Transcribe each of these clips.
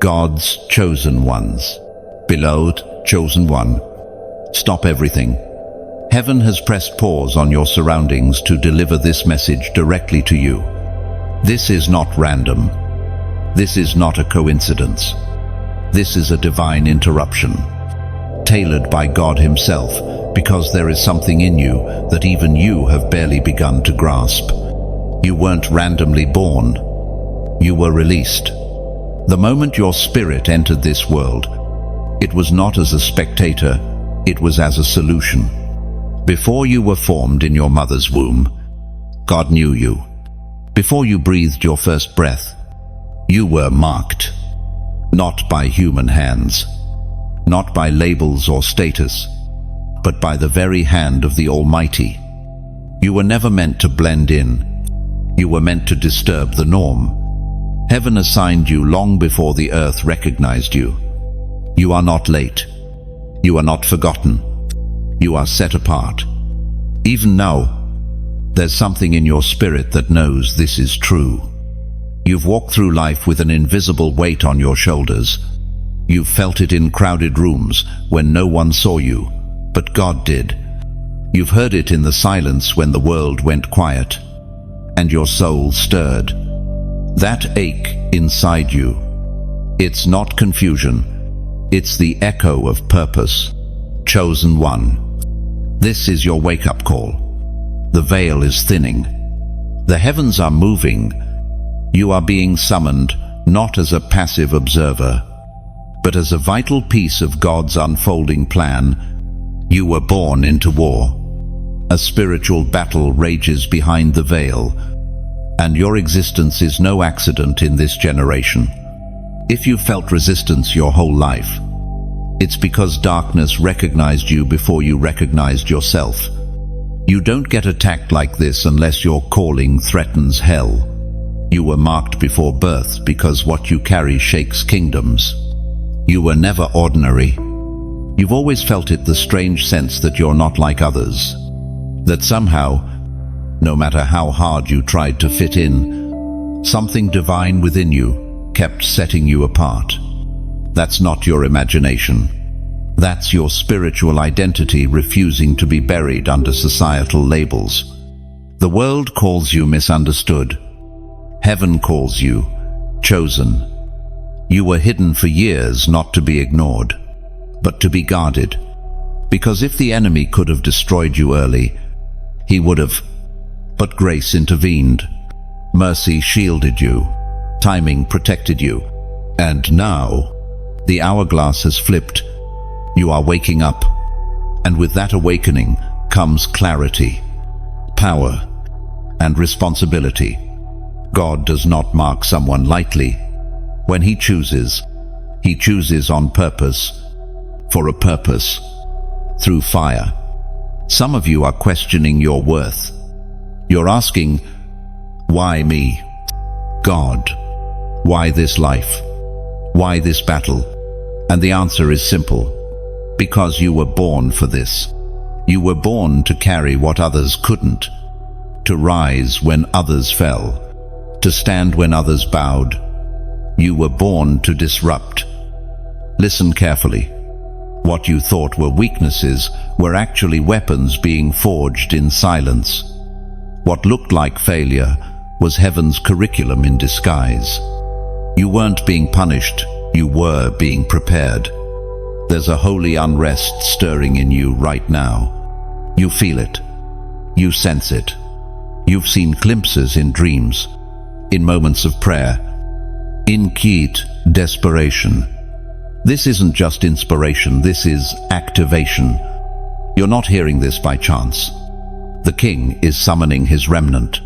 God's chosen ones. Beloved, chosen one. Stop everything. Heaven has pressed pause on your surroundings to deliver this message directly to you. This is not random. This is not a coincidence. This is a divine interruption, tailored by God Himself, because there is something in you that even you have barely begun to grasp. You weren't randomly born. You were released. The moment your spirit entered this world, it was not as a spectator, it was as a solution. Before you were formed in your mother's womb, God knew you. Before you breathed your first breath, you were marked. Not by human hands, not by labels or status, but by the very hand of the Almighty. You were never meant to blend in. You were meant to disturb the norm. Heaven assigned you long before the earth recognized you. You are not late. You are not forgotten. You are set apart. Even now, there's something in your spirit that knows this is true. You've walked through life with an invisible weight on your shoulders. You've felt it in crowded rooms when no one saw you, but God did. You've heard it in the silence when the world went quiet, and your soul stirred. That ache inside you, it's not confusion, it's the echo of purpose. Chosen one. This is your wake-up call. The veil is thinning. The heavens are moving. You are being summoned not as a passive observer, but as a vital piece of God's unfolding plan. You were born into war. A spiritual battle rages behind the veil, and your existence is no accident in this generation. If you felt resistance your whole life, it's because darkness recognized you before you recognized yourself. You don't get attacked like this unless your calling threatens hell. You were marked before birth because what you carry shakes kingdoms. You were never ordinary. You've always felt it, the strange sense that you're not like others. That somehow, no matter how hard you tried to fit in, something divine within you kept setting you apart. That's not your imagination. That's your spiritual identity refusing to be buried under societal labels. The world calls you misunderstood. Heaven calls you chosen. You were hidden for years, not to be ignored, but to be guarded. Because if the enemy could have destroyed you early, he would have. But grace intervened. Mercy shielded you. Timing protected you. And now, the hourglass has flipped. You are waking up. And with that awakening comes clarity, power, and responsibility. God does not mark someone lightly. When He chooses on purpose, for a purpose, through fire. Some of you are questioning your worth. You're asking, why me? God, why this life? Why this battle? And the answer is simple. Because you were born for this. You were born to carry what others couldn't, to rise when others fell, to stand when others bowed. You were born to disrupt. Listen carefully. What you thought were weaknesses were actually weapons being forged in silence. What looked like failure was heaven's curriculum in disguise. You weren't being punished, you were being prepared. There's a holy unrest stirring in you right now. You feel it. You sense it. You've seen glimpses in dreams, in moments of prayer, in quiet desperation. This isn't just inspiration, this is activation. You're not hearing this by chance. The King is summoning His remnant,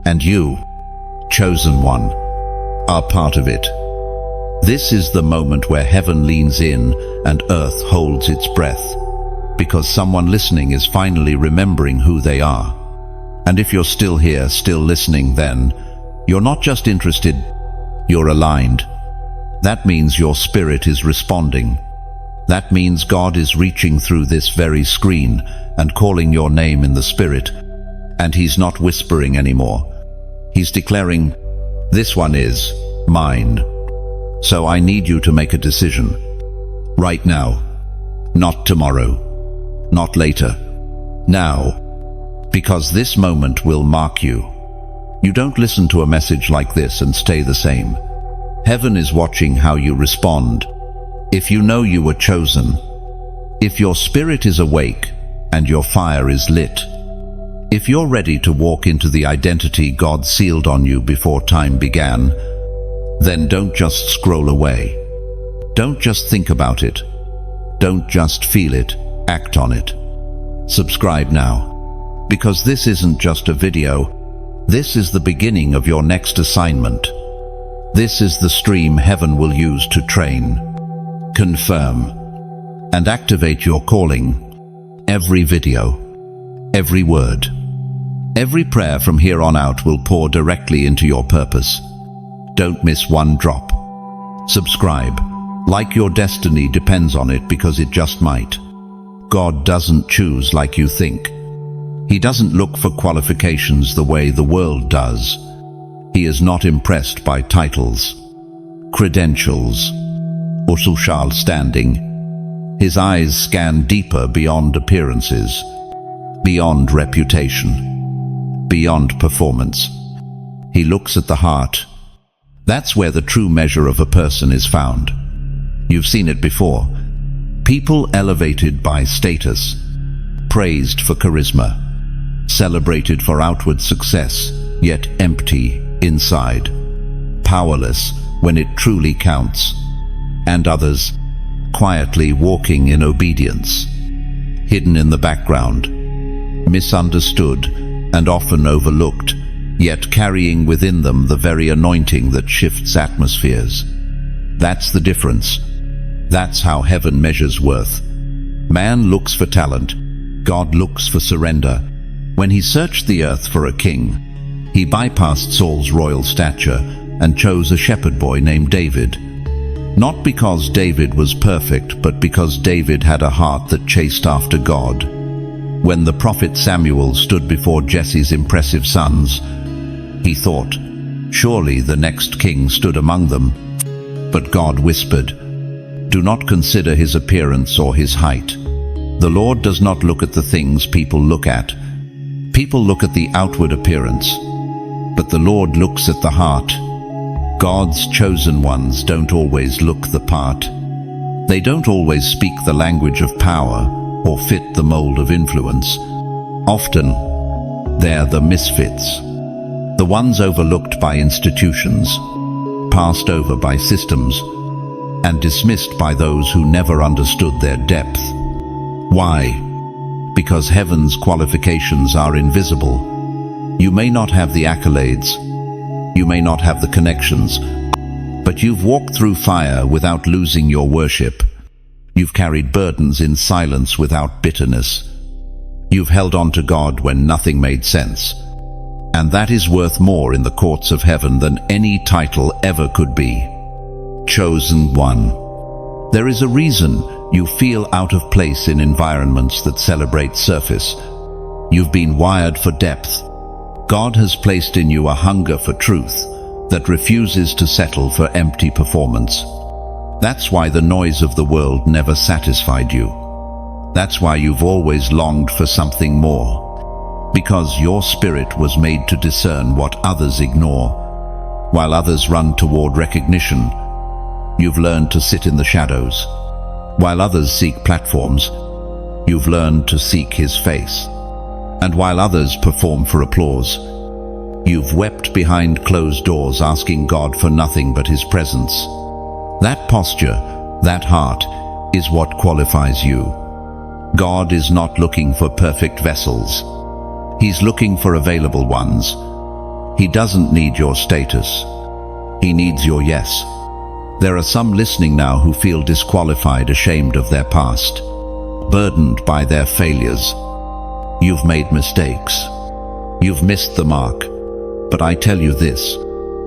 and you, chosen one, are part of it. This is the moment where heaven leans in and earth holds its breath, because someone listening is finally remembering who they are. And if you're still here, still listening, then you're not just interested, you're aligned. That means your spirit is responding. That means God is reaching through this very screen and calling your name in the spirit. And He's not whispering anymore. He's declaring, this one is mine. So I need you to make a decision. Right now. Not tomorrow. Not later. Now. Because this moment will mark you. You don't listen to a message like this and stay the same. Heaven is watching how you respond. If you know you were chosen, if your spirit is awake and your fire is lit, if you're ready to walk into the identity God sealed on you before time began, then don't just scroll away. Don't just think about it. Don't just feel it, act on it. Subscribe now, because this isn't just a video. This is the beginning of your next assignment. This is the stream heaven will use to train, confirm, and activate your calling. Every video, every word, every prayer from here on out will pour directly into your purpose. Don't miss one drop. Subscribe, like your destiny depends on it, because it just might. God doesn't choose like you think. He doesn't look for qualifications the way the world does. He is not impressed by titles, credentials, or social standing. His eyes scan deeper beyond appearances, beyond reputation, beyond performance. He looks at the heart. That's where the true measure of a person is found. You've seen it before. People elevated by status, praised for charisma, celebrated for outward success, yet empty inside, powerless when it truly counts. And others, quietly walking in obedience, hidden in the background, misunderstood and often overlooked, yet carrying within them the very anointing that shifts atmospheres. That's the difference. That's how heaven measures worth. Man looks for talent. God looks for surrender. When he searched the earth for a king, he bypassed Saul's royal stature and chose a shepherd boy named David. Not because David was perfect, but because David had a heart that chased after God. When the prophet Samuel stood before Jesse's impressive sons, he thought, surely the next king stood among them. But God whispered, do not consider his appearance or his height. The Lord does not look at the things people look at. People look at the outward appearance, but the Lord looks at the heart. God's chosen ones don't always look the part. They don't always speak the language of power or fit the mold of influence. Often, they're the misfits, the ones overlooked by institutions, passed over by systems, and dismissed by those who never understood their depth. Why? Because heaven's qualifications are invisible. You may not have the accolades, you may not have the connections, but you've walked through fire without losing your worship. You've carried burdens in silence without bitterness. You've held on to God when nothing made sense. And that is worth more in the courts of heaven than any title ever could be. Chosen one. There is a reason you feel out of place in environments that celebrate surface. You've been wired for depth. God has placed in you a hunger for truth that refuses to settle for empty performance. That's why the noise of the world never satisfied you. That's why you've always longed for something more. Because your spirit was made to discern what others ignore. While others run toward recognition, you've learned to sit in the shadows. While others seek platforms, you've learned to seek his face. And while others perform for applause, you've wept behind closed doors asking God for nothing but his presence. That posture, that heart, is what qualifies you. God is not looking for perfect vessels. He's looking for available ones. He doesn't need your status. He needs your yes. There are some listening now who feel disqualified, ashamed of their past, burdened by their failures. You've made mistakes. You've missed the mark. But I tell you this,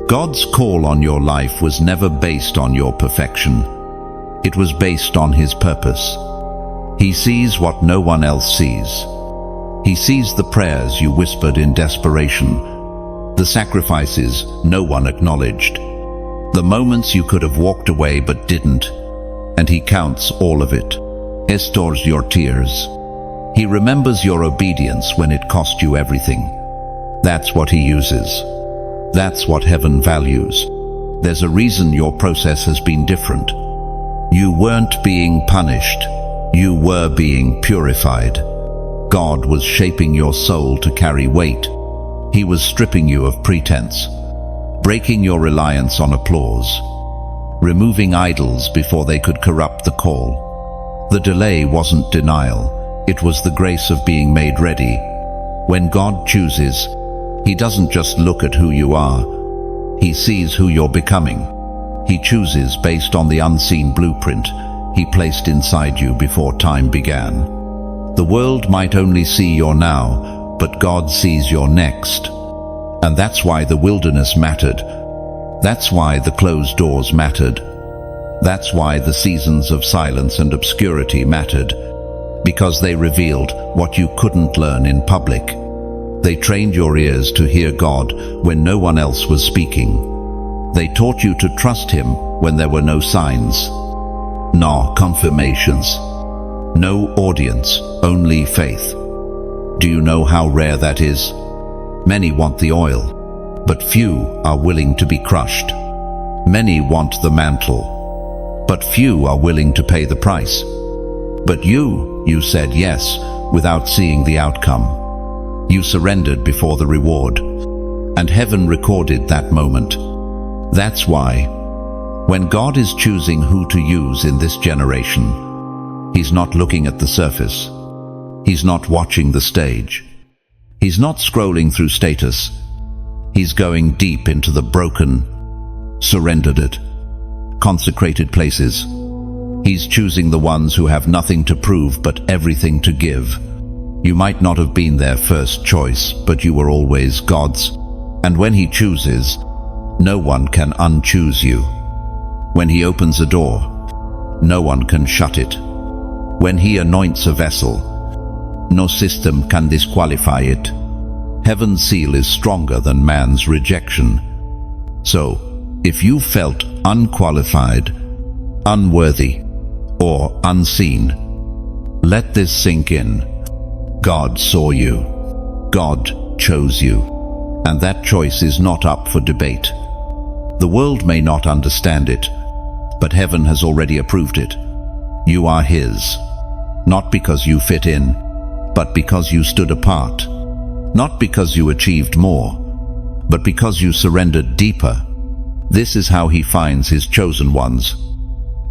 God's call on your life was never based on your perfection. It was based on his purpose. He sees what no one else sees. He sees the prayers you whispered in desperation, the sacrifices no one acknowledged, The moments you could have walked away but didn't, and he counts all of it. He stores your tears. He remembers your obedience when it cost you everything. That's what he uses. That's what heaven values. There's a reason your process has been different. You weren't being punished. You were being purified. God was shaping your soul to carry weight. He was stripping you of pretense, breaking your reliance on applause, removing idols before they could corrupt the call. The delay wasn't denial. It was the grace of being made ready. When God chooses, He doesn't just look at who you are. He sees who you're becoming. He chooses based on the unseen blueprint He placed inside you before time began. The world might only see your now, but God sees your next. And that's why the wilderness mattered. That's why the closed doors mattered. That's why the seasons of silence and obscurity mattered. Because they revealed what you couldn't learn in public. They trained your ears to hear God when no one else was speaking. They taught you to trust Him when there were no signs, no confirmations, no audience, only faith. Do you know how rare that is? Many want the oil, but few are willing to be crushed. Many want the mantle, but few are willing to pay the price. But you said yes without seeing the outcome. You surrendered before the reward, and heaven recorded that moment. That's why, when God is choosing who to use in this generation, He's not looking at the surface. He's not watching the stage. He's not scrolling through status. He's going deep into the broken, surrendered, consecrated places. He's choosing the ones who have nothing to prove but everything to give. You might not have been their first choice, but you were always God's. And when He chooses, no one can unchoose you. When He opens a door, no one can shut it. When He anoints a vessel, no system can disqualify it. Heaven's seal is stronger than man's rejection. So, if you felt unqualified, unworthy, or unseen, let this sink in. God saw you. God chose you. And that choice is not up for debate. The world may not understand it, but heaven has already approved it. You are His, not because you fit in, but because you stood apart. Not because you achieved more, but because you surrendered deeper. This is how He finds His chosen ones.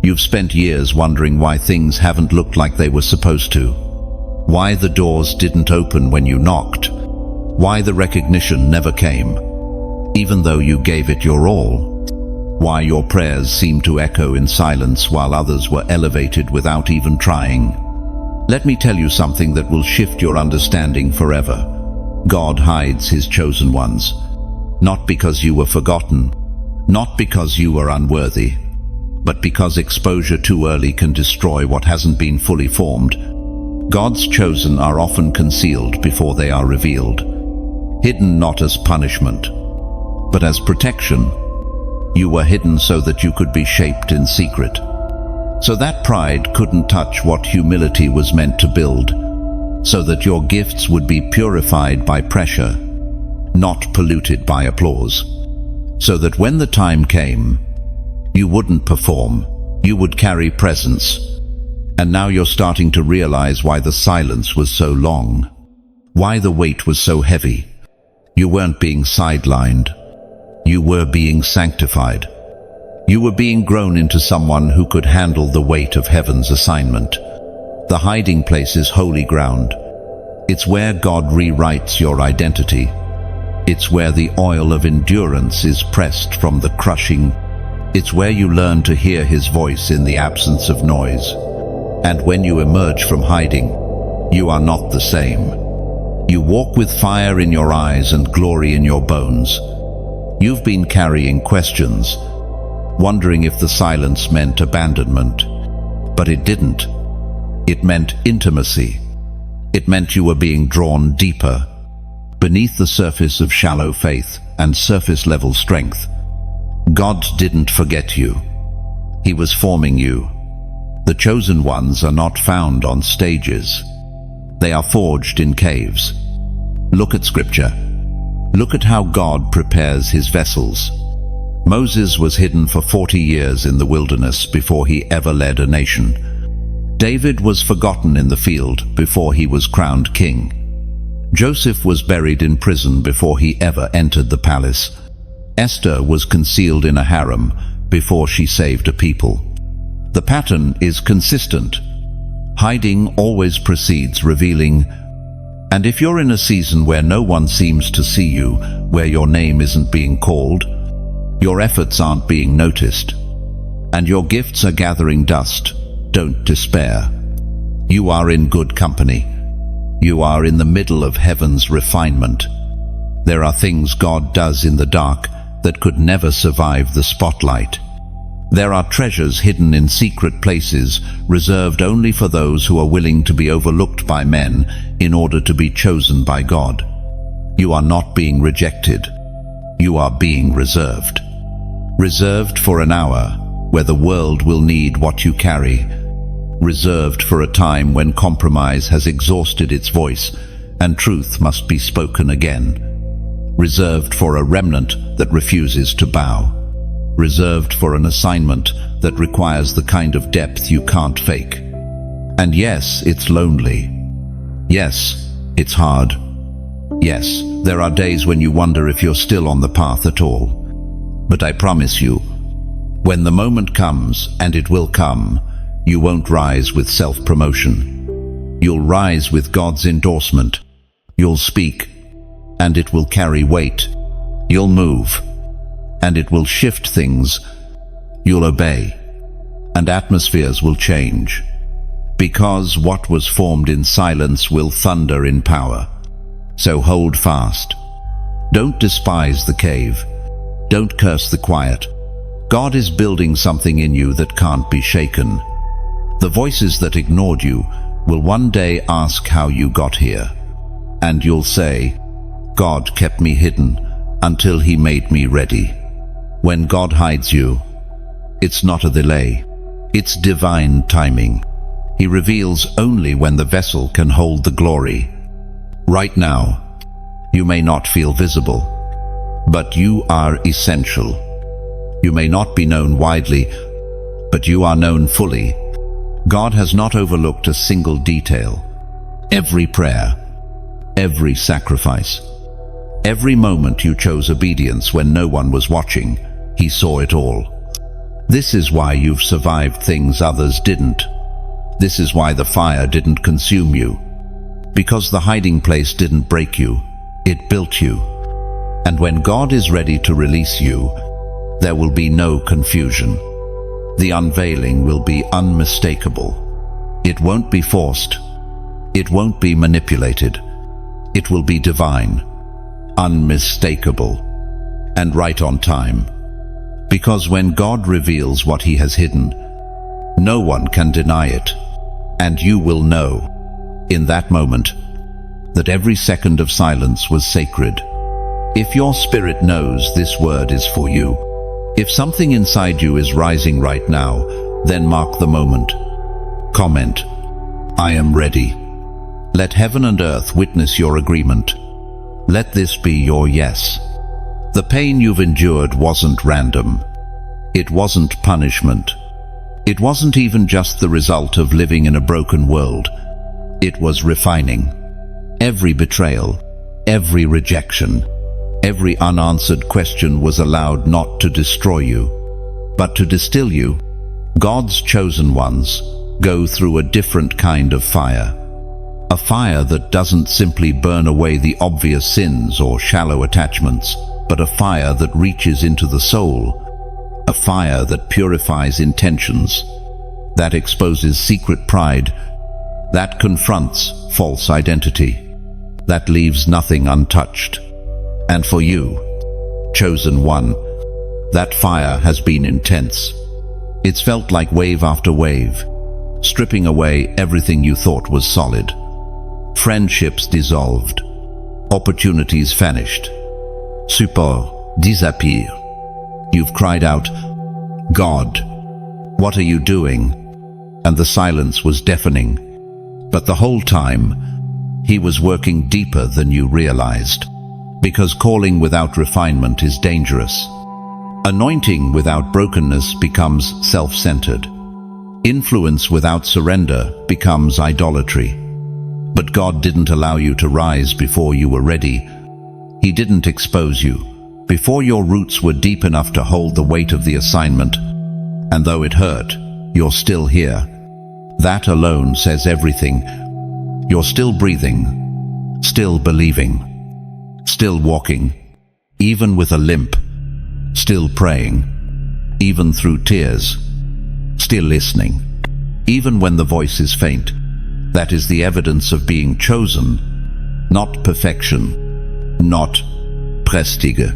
You've spent years wondering why things haven't looked like they were supposed to. Why the doors didn't open when you knocked. Why the recognition never came, even though you gave it your all. Why your prayers seemed to echo in silence while others were elevated without even trying. Let me tell you something that will shift your understanding forever. God hides His chosen ones, not because you were forgotten, not because you were unworthy, but because exposure too early can destroy what hasn't been fully formed. God's chosen are often concealed before they are revealed, hidden not as punishment, but as protection. You were hidden so that you could be shaped in secret, so that pride couldn't touch what humility was meant to build, so that your gifts would be purified by pressure, not polluted by applause, so that when the time came, you wouldn't perform, you would carry presence. And now you're starting to realize why the silence was so long, why the weight was so heavy. You weren't being sidelined. You were being sanctified. You were being grown into someone who could handle the weight of heaven's assignment. The hiding place is holy ground. It's where God rewrites your identity. It's where the oil of endurance is pressed from the crushing. It's where you learn to hear His voice in the absence of noise. And when you emerge from hiding, you are not the same. You walk with fire in your eyes and glory in your bones. You've been carrying questions, wondering if the silence meant abandonment. But it didn't. It meant intimacy. It meant you were being drawn deeper, beneath the surface of shallow faith and surface-level strength. God didn't forget you. He was forming you. The chosen ones are not found on stages. They are forged in caves. Look at Scripture. Look at how God prepares his vessels. Moses was hidden for 40 years in the wilderness before he ever led a nation. David was forgotten in the field before he was crowned king. Joseph was buried in prison before he ever entered the palace. Esther was concealed in a harem before she saved a people. The pattern is consistent. Hiding always precedes revealing. And if you're in a season where no one seems to see you, where your name isn't being called, your efforts aren't being noticed, and your gifts are gathering dust, don't despair. You are in good company. You are in the middle of heaven's refinement. There are things God does in the dark that could never survive the spotlight. There are treasures hidden in secret places, reserved only for those who are willing to be overlooked by men in order to be chosen by God. You are not being rejected. You are being reserved. Reserved for an hour where the world will need what you carry. Reserved for a time when compromise has exhausted its voice and truth must be spoken again. Reserved for a remnant that refuses to bow. Reserved for an assignment that requires the kind of depth you can't fake. And yes, it's lonely. Yes, it's hard. Yes, there are days when you wonder if you're still on the path at all. But I promise you, when the moment comes, and it will come, you won't rise with self-promotion. You'll rise with God's endorsement. You'll speak, and it will carry weight. You'll move, and it will shift things. You'll obey, and atmospheres will change. Because what was formed in silence will thunder in power. So hold fast. Don't despise the cave. Don't curse the quiet. God is building something in you that can't be shaken. The voices that ignored you will one day ask how you got here. And you'll say, God kept me hidden until he made me ready. When God hides you, it's not a delay. It's divine timing. He reveals only when the vessel can hold the glory. Right now, you may not feel visible, but you are essential. You may not be known widely, but you are known fully. God has not overlooked a single detail. Every prayer, every sacrifice, every moment you chose obedience when no one was watching, he saw it all. This is why you've survived things others didn't. This is why the fire didn't consume you. Because the hiding place didn't break you, it built you. And when God is ready to release you, there will be no confusion. The unveiling will be unmistakable. It won't be forced. It won't be manipulated. It will be divine, unmistakable, and right on time. Because when God reveals what he has hidden, no one can deny it. And you will know, in that moment, that every second of silence was sacred. If your spirit knows this word is for you, if something inside you is rising right now, then mark the moment. Comment, I am ready. Let heaven and earth witness your agreement. Let this be your yes. The pain you've endured wasn't random. It wasn't punishment. It wasn't even just the result of living in a broken world. It was refining. Every betrayal, every rejection, every unanswered question was allowed not to destroy you, but to distill you. God's chosen ones go through a different kind of fire. A fire that doesn't simply burn away the obvious sins or shallow attachments, but a fire that reaches into the soul. A fire that purifies intentions, that exposes secret pride, that confronts false identity, that leaves nothing untouched. And for you, chosen one, that fire has been intense. It's felt like wave after wave, stripping away everything you thought was solid. Friendships dissolved, opportunities vanished, support disappeared. You've cried out, "God, what are you doing?" And the silence was deafening. But the whole time, He was working deeper than you realized. Because calling without refinement is dangerous. Anointing without brokenness becomes self-centered. Influence without surrender becomes idolatry. But God didn't allow you to rise before you were ready. He didn't expose you before your roots were deep enough to hold the weight of the assignment. And though it hurt, you're still here. That alone says everything. You're still breathing, still believing, still walking, even with a limp, still praying, even through tears, still listening, even when the voice is faint. That is the evidence of being chosen, not perfection, not prestige,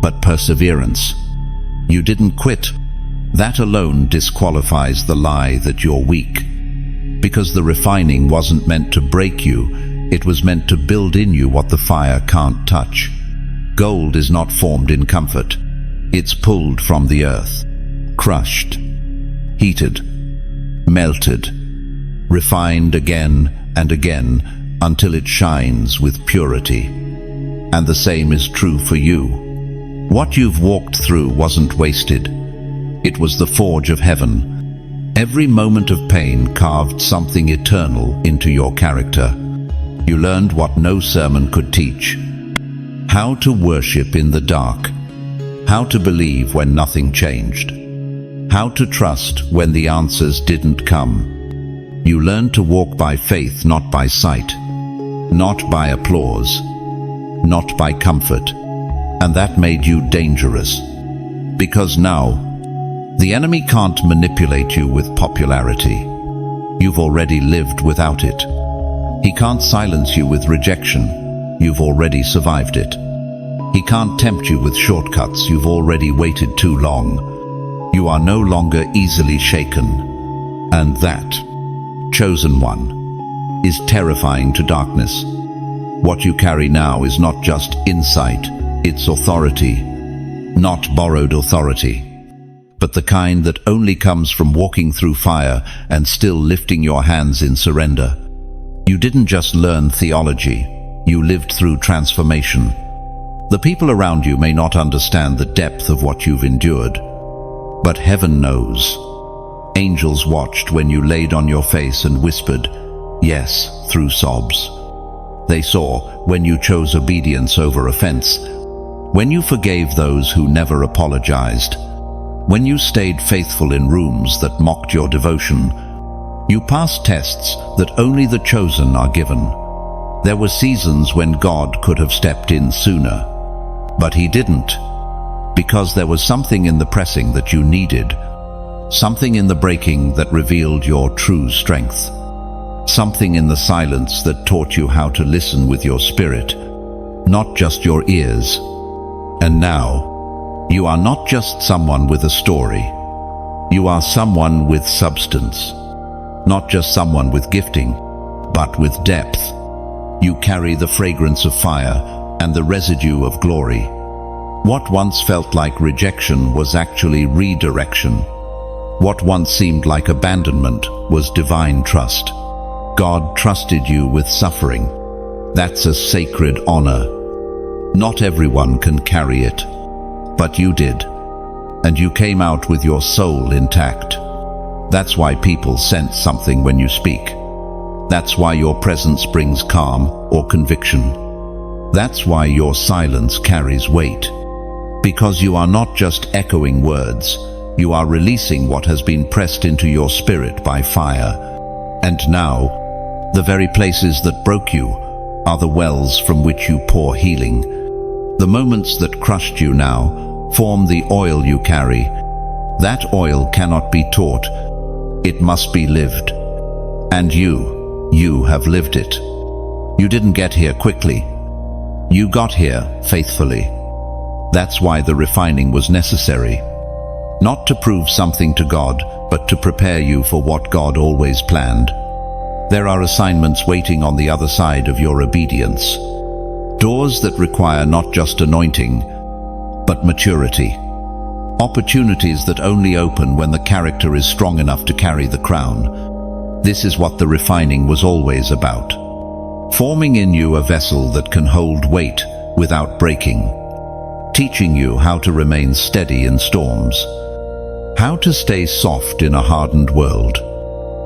but perseverance. You didn't quit. That alone disqualifies the lie that you're weak. Because the refining wasn't meant to break you, it was meant to build in you what the fire can't touch. Gold is not formed in comfort. It's pulled from the earth, crushed, heated, melted, refined again and again until it shines with purity. And the same is true for you. What you've walked through wasn't wasted. It was the forge of heaven. Every moment of pain carved something eternal into your character. You learned what no sermon could teach. How to worship in the dark. How to believe when nothing changed. How to trust when the answers didn't come. You learned to walk by faith, not by sight. Not by applause. Not by comfort. And that made you dangerous. Because now, the enemy can't manipulate you with popularity. You've already lived without it. He can't silence you with rejection. You've already survived it. He can't tempt you with shortcuts. You've already waited too long. You are no longer easily shaken. And that, chosen one, is terrifying to darkness. What you carry now is not just insight, it's authority. Not borrowed authority, but the kind that only comes from walking through fire and still lifting your hands in surrender. You didn't just learn theology, you lived through transformation. The people around you may not understand the depth of what you've endured, but heaven knows. Angels watched when you laid on your face and whispered, yes, through sobs. They saw when you chose obedience over offense, when you forgave those who never apologized, when you stayed faithful in rooms that mocked your devotion. You passed tests that only the chosen are given. There were seasons when God could have stepped in sooner, but He didn't, because there was something in the pressing that you needed, something in the breaking that revealed your true strength, something in the silence that taught you how to listen with your spirit, not just your ears. And now, you are not just someone with a story. You are someone with substance. Not just someone with gifting, but with depth. You carry the fragrance of fire and the residue of glory. What once felt like rejection was actually redirection. What once seemed like abandonment was divine trust. God trusted you with suffering. That's a sacred honor. Not everyone can carry it, but you did. And you came out with your soul intact. That's why people sense something when you speak. That's why your presence brings calm or conviction. That's why your silence carries weight. Because you are not just echoing words, you are releasing what has been pressed into your spirit by fire. And now, the very places that broke you are the wells from which you pour healing. The moments that crushed you now form the oil you carry. That oil cannot be taught. It must be lived. And you have lived it. You didn't get here quickly. You got here faithfully. That's why the refining was necessary. Not to prove something to God, but to prepare you for what God always planned. There are assignments waiting on the other side of your obedience. Doors that require not just anointing, but maturity. Opportunities that only open when the character is strong enough to carry the crown. This is what the refining was always about. Forming in you a vessel that can hold weight without breaking. Teaching you how to remain steady in storms. How to stay soft in a hardened world.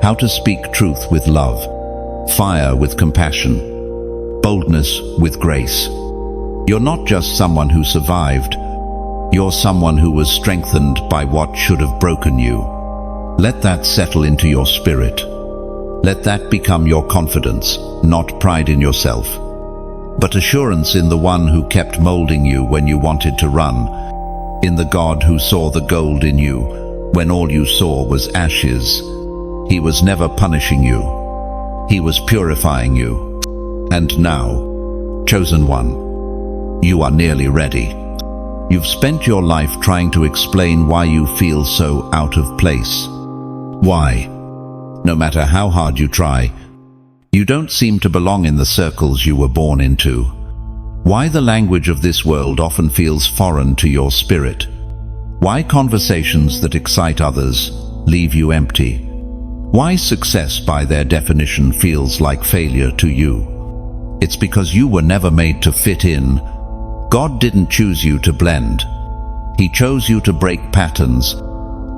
How to speak truth with love. Fire with compassion. Boldness with grace. You're not just someone who survived. You're someone who was strengthened by what should have broken you. Let that settle into your spirit. Let that become your confidence, not pride in yourself, but assurance in the one who kept molding you when you wanted to run, in the God who saw the gold in you when all you saw was ashes. He was never punishing you. He was purifying you. And now, chosen one, you are nearly ready. You've spent your life trying to explain why you feel so out of place. Why? No matter how hard you try, you don't seem to belong in the circles you were born into. Why the language of this world often feels foreign to your spirit. Why conversations that excite others leave you empty. Why success by their definition feels like failure to you. It's because you were never made to fit in. God didn't choose you to blend. He chose you to break patterns,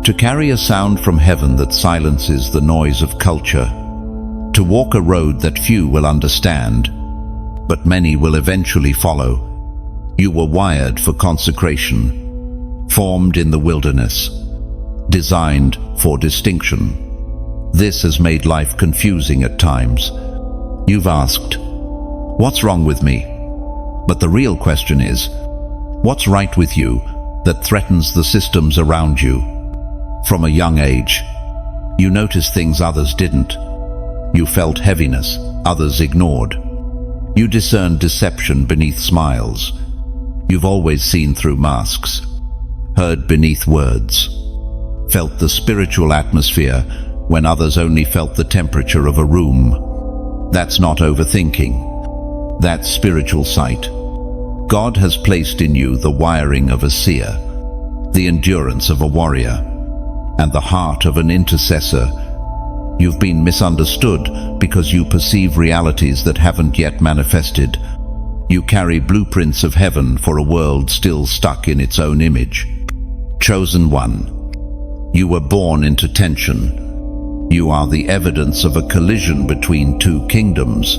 to carry a sound from heaven that silences the noise of culture, to walk a road that few will understand, but many will eventually follow. You were wired for consecration, formed in the wilderness, designed for distinction. This has made life confusing at times. You've asked, what's wrong with me? But the real question is, what's right with you that threatens the systems around you? From a young age, you noticed things others didn't. You felt heaviness others ignored. You discerned deception beneath smiles. You've always seen through masks, heard beneath words, felt the spiritual atmosphere when others only felt the temperature of a room. That's not overthinking. That's spiritual sight. God has placed in you the wiring of a seer, the endurance of a warrior, and the heart of an intercessor. You've been misunderstood because you perceive realities that haven't yet manifested. You carry blueprints of heaven for a world still stuck in its own image. Chosen one, you were born into tension. You are the evidence of a collision between two kingdoms.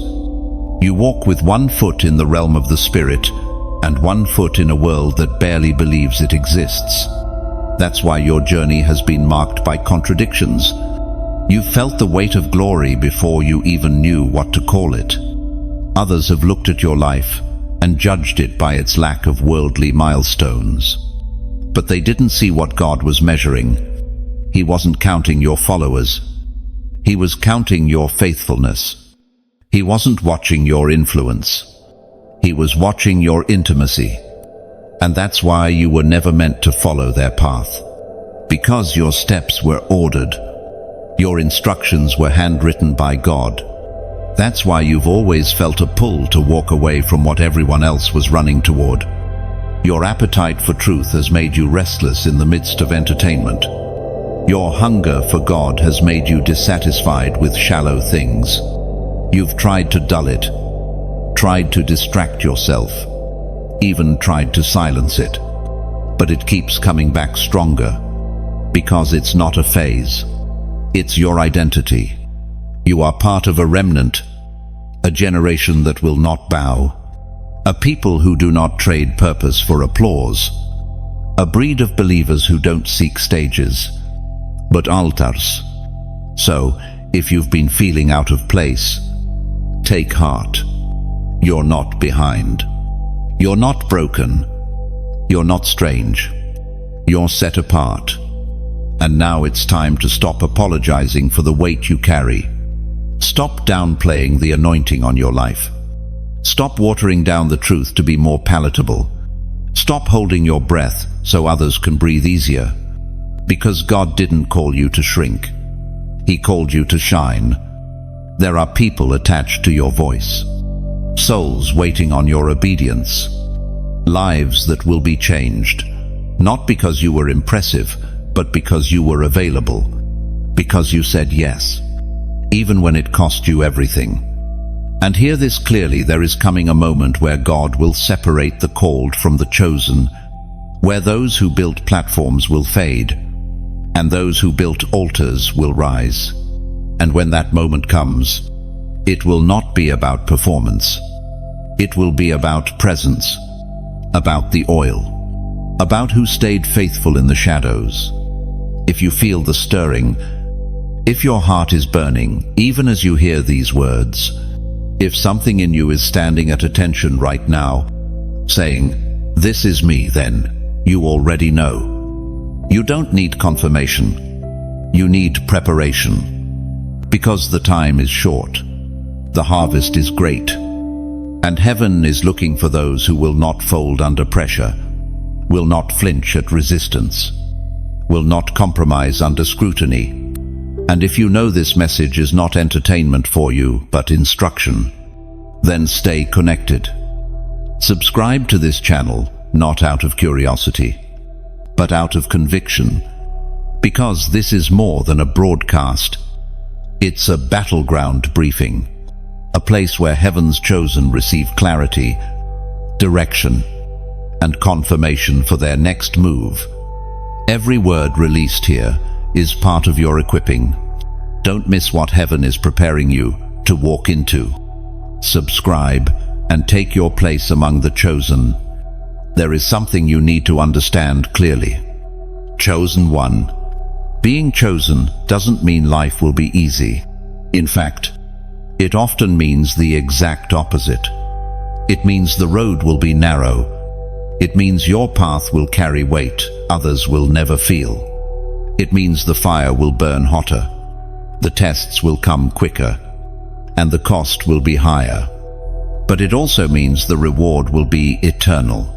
You walk with one foot in the realm of the spirit and one foot in a world that barely believes it exists. That's why your journey has been marked by contradictions. You felt the weight of glory before you even knew what to call it. Others have looked at your life and judged it by its lack of worldly milestones. But they didn't see what God was measuring. He wasn't counting your followers. He was counting your faithfulness. He wasn't watching your influence. He was watching your intimacy. And that's why you were never meant to follow their path. Because your steps were ordered. Your instructions were handwritten by God. That's why you've always felt a pull to walk away from what everyone else was running toward. Your appetite for truth has made you restless in the midst of entertainment. Your hunger for God has made you dissatisfied with shallow things. You've tried to dull it, tried to distract yourself, even tried to silence it. But it keeps coming back stronger, because it's not a phase. It's your identity. You are part of a remnant, a generation that will not bow, a people who do not trade purpose for applause, a breed of believers who don't seek stages, but altars. So, if you've been feeling out of place, take heart. You're not behind. You're not broken. You're not strange. You're set apart. And now it's time to stop apologizing for the weight you carry. Stop downplaying the anointing on your life. Stop watering down the truth to be more palatable. Stop holding your breath so others can breathe easier. Because God didn't call you to shrink. He called you to shine. There are people attached to your voice. Souls waiting on your obedience. Lives that will be changed. Not because you were impressive, but because you were available. Because you said yes, even when it cost you everything. And hear this clearly, there is coming a moment where God will separate the called from the chosen, where those who built platforms will fade, and those who built altars will rise. And when that moment comes, it will not be about performance. It will be about presence, about the oil, about who stayed faithful in the shadows. If you feel the stirring, if your heart is burning, even as you hear these words, if something in you is standing at attention right now, saying, "This is me," then you already know. You don't need confirmation. You need preparation. Because the time is short. The harvest is great. And heaven is looking for those who will not fold under pressure, will not flinch at resistance, will not compromise under scrutiny. And if you know this message is not entertainment for you, but instruction, then stay connected. Subscribe to this channel, not out of curiosity, but out of conviction, because this is more than a broadcast. It's a battleground briefing, a place where heaven's chosen receive clarity, direction, and confirmation for their next move. Every word released here is part of your equipping. Don't miss what heaven is preparing you to walk into. Subscribe and take your place among the chosen. There is something you need to understand clearly. Chosen one. Being chosen doesn't mean life will be easy. In fact, it often means the exact opposite. It means the road will be narrow. It means your path will carry weight others will never feel. It means the fire will burn hotter, the tests will come quicker, and the cost will be higher. But it also means the reward will be eternal.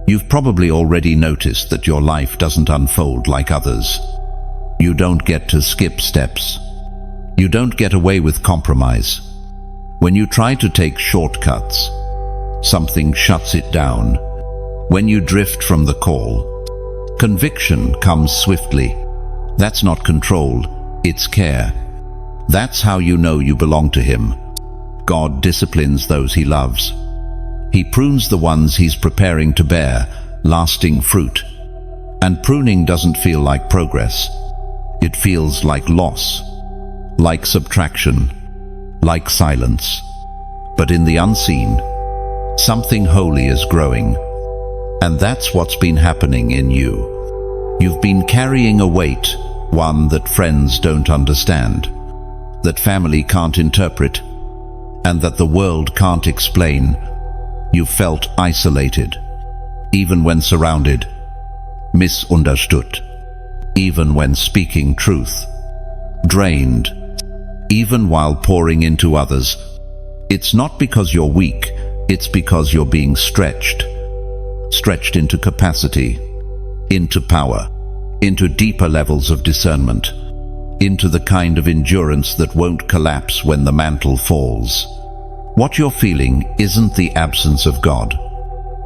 You've probably already noticed that your life doesn't unfold like others. You don't get to skip steps. You don't get away with compromise. When you try to take shortcuts, something shuts it down. When you drift from the call, conviction comes swiftly. That's not control, it's care. That's how you know you belong to Him. God disciplines those He loves. He prunes the ones He's preparing to bear lasting fruit. And pruning doesn't feel like progress. It feels like loss, like subtraction, like silence. But in the unseen, something holy is growing. And that's what's been happening in you. You've been carrying a weight, one that friends don't understand, that family can't interpret, and that the world can't explain. You felt isolated, even when surrounded, misunderstood, even when speaking truth, drained, even while pouring into others. It's not because you're weak, it's because you're being stretched into capacity, into power, into deeper levels of discernment, into the kind of endurance that won't collapse when the mantle falls. What you're feeling isn't the absence of God.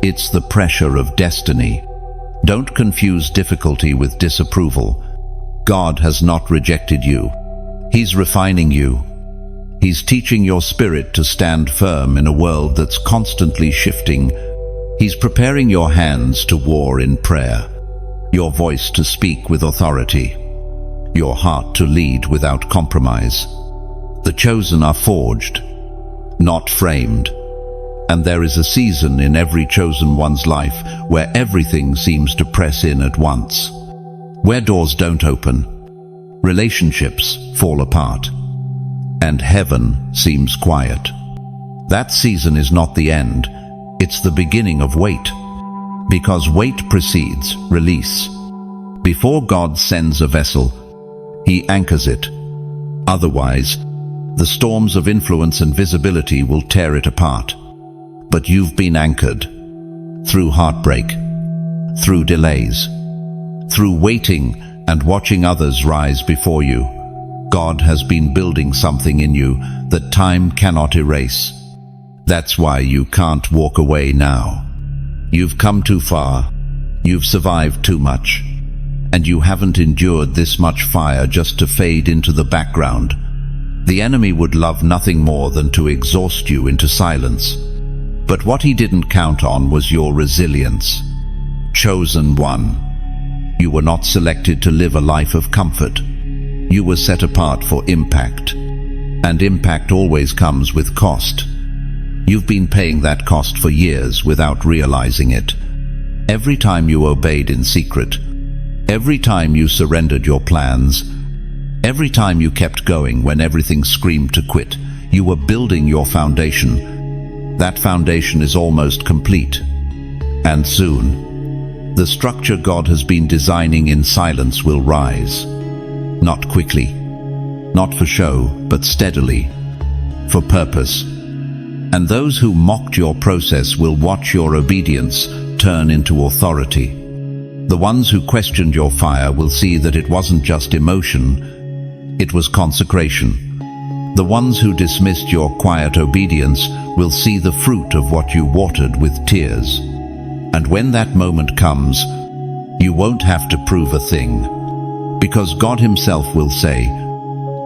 It's the pressure of destiny. Don't confuse difficulty with disapproval. God has not rejected you. He's refining you. He's teaching your spirit to stand firm in a world that's constantly shifting. He's preparing your hands to war in prayer, your voice to speak with authority, your heart to lead without compromise. The chosen are forged, not framed. And there is a season in every chosen one's life where everything seems to press in at once, where doors don't open, relationships fall apart, and heaven seems quiet. That season is not the end, it's the beginning of wait, because wait precedes release. Before God sends a vessel, He anchors it. Otherwise, the storms of influence and visibility will tear it apart. But you've been anchored through heartbreak, through delays, through waiting and watching others rise before you. God has been building something in you that time cannot erase. That's why you can't walk away now. You've come too far, You've survived too much, and you haven't endured this much fire just to fade into the background. The enemy would love nothing more than to exhaust you into silence. But what he didn't count on was your resilience. Chosen one. You were not selected to live a life of comfort. You were set apart for impact. And impact always comes with cost. You've been paying that cost for years without realizing it. Every time you obeyed in secret, every time you surrendered your plans, every time you kept going when everything screamed to quit, you were building your foundation. That foundation is almost complete. And soon, the structure God has been designing in silence will rise. Not quickly, not for show, but steadily, for purpose. And those who mocked your process will watch your obedience turn into authority. The ones who questioned your fire will see that it wasn't just emotion, it was consecration. The ones who dismissed your quiet obedience will see the fruit of what you watered with tears. And when that moment comes, you won't have to prove a thing, because God Himself will say,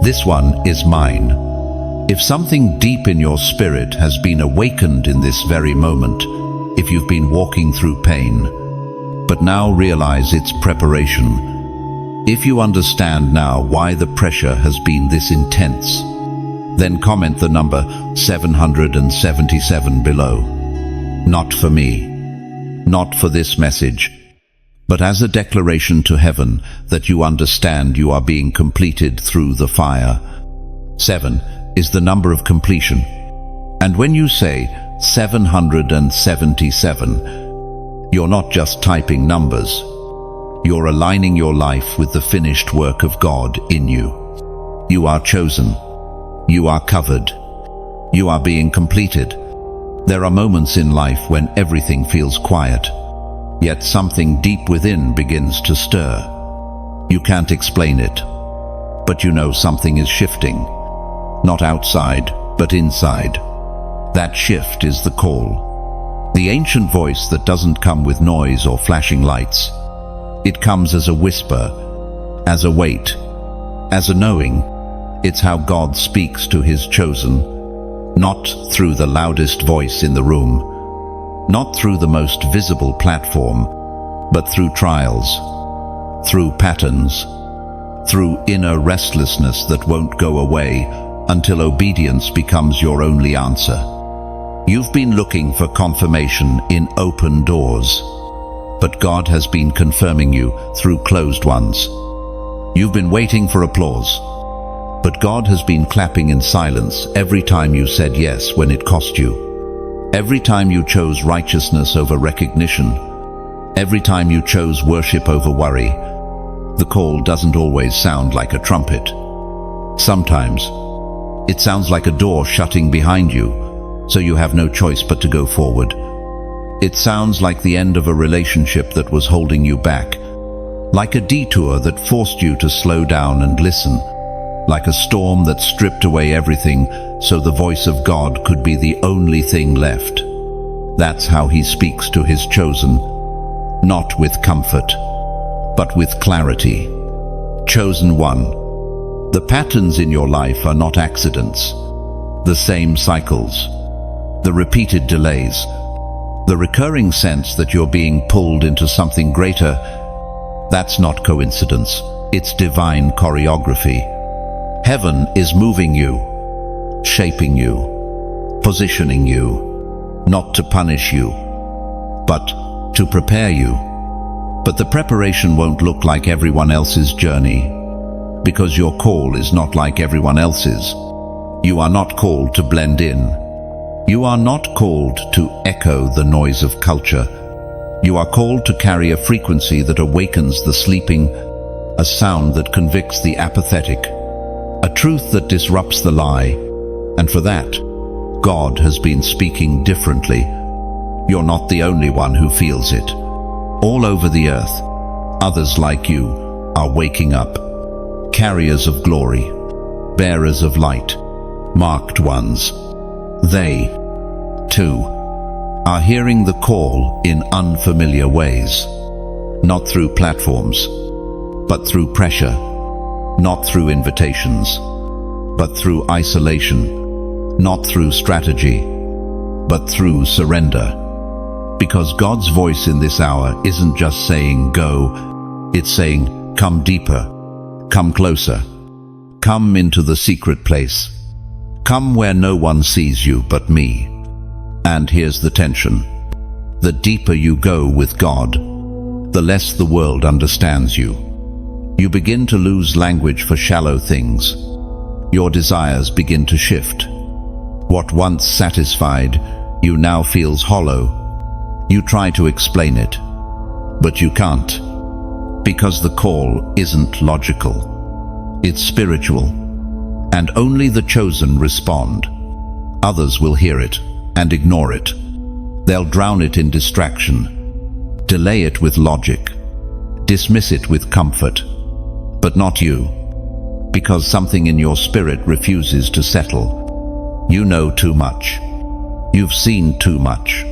"This one is mine." If something deep in your spirit has been awakened in this very moment, if you've been walking through pain, but now realize its preparation, if you understand now why the pressure has been this intense, then comment the number 777 below. Not for me, not for this message, but as a declaration to heaven that you understand you are being completed through the fire. 7 is the number of completion. And when you say 777, you're not just typing numbers. You're aligning your life with the finished work of God in you. You are chosen. You are covered. You are being completed. There are moments in life when everything feels quiet, yet something deep within begins to stir. You can't explain it, but you know something is shifting. Not outside, but inside. That shift is the call. The ancient voice that doesn't come with noise or flashing lights. It comes as a whisper, as a weight, as a knowing. It's how God speaks to His chosen, not through the loudest voice in the room, not through the most visible platform, but through trials, through patterns, through inner restlessness that won't go away until obedience becomes your only answer. You've been looking for confirmation in open doors, but God has been confirming you through closed ones. You've been waiting for applause, but God has been clapping in silence every time you said yes when it cost you. Every time you chose righteousness over recognition, every time you chose worship over worry. The call doesn't always sound like a trumpet. Sometimes it sounds like a door shutting behind you, so you have no choice but to go forward. It sounds like the end of a relationship that was holding you back, like a detour that forced you to slow down and listen, like a storm that stripped away everything so the voice of God could be the only thing left. That's how He speaks to His chosen, not with comfort, but with clarity. Chosen one. The patterns in your life are not accidents. The same cycles, the repeated delays, the recurring sense that you're being pulled into something greater, that's not coincidence. It's divine choreography. Heaven is moving you, shaping you, positioning you, not to punish you, but to prepare you. But the preparation won't look like everyone else's journey, because your call is not like everyone else's. You are not called to blend in. You are not called to echo the noise of culture. You are called to carry a frequency that awakens the sleeping, a sound that convicts the apathetic, a truth that disrupts the lie. And for that, God has been speaking differently. You're not the only one who feels it. All over the earth, others like you are waking up. Carriers of glory, bearers of light, marked ones. They, too, are hearing the call in unfamiliar ways. not through platforms, but through pressure, not through invitations, but through isolation, not through strategy, but through surrender. Because God's voice in this hour isn't just saying go, it's saying come deeper, come closer, come into the secret place, come where no one sees you but me. And here's the tension. The deeper you go with God, the less the world understands you. You begin to lose language for shallow things. Your desires begin to shift. What once satisfied you now feels hollow. You try to explain it, but you can't, because the call isn't logical. It's spiritual, and only the chosen respond. Others will hear it and ignore it. They'll drown it in distraction, delay it with logic, dismiss it with comfort, but not you, because something in your spirit refuses to settle. You know too much. You've seen too much.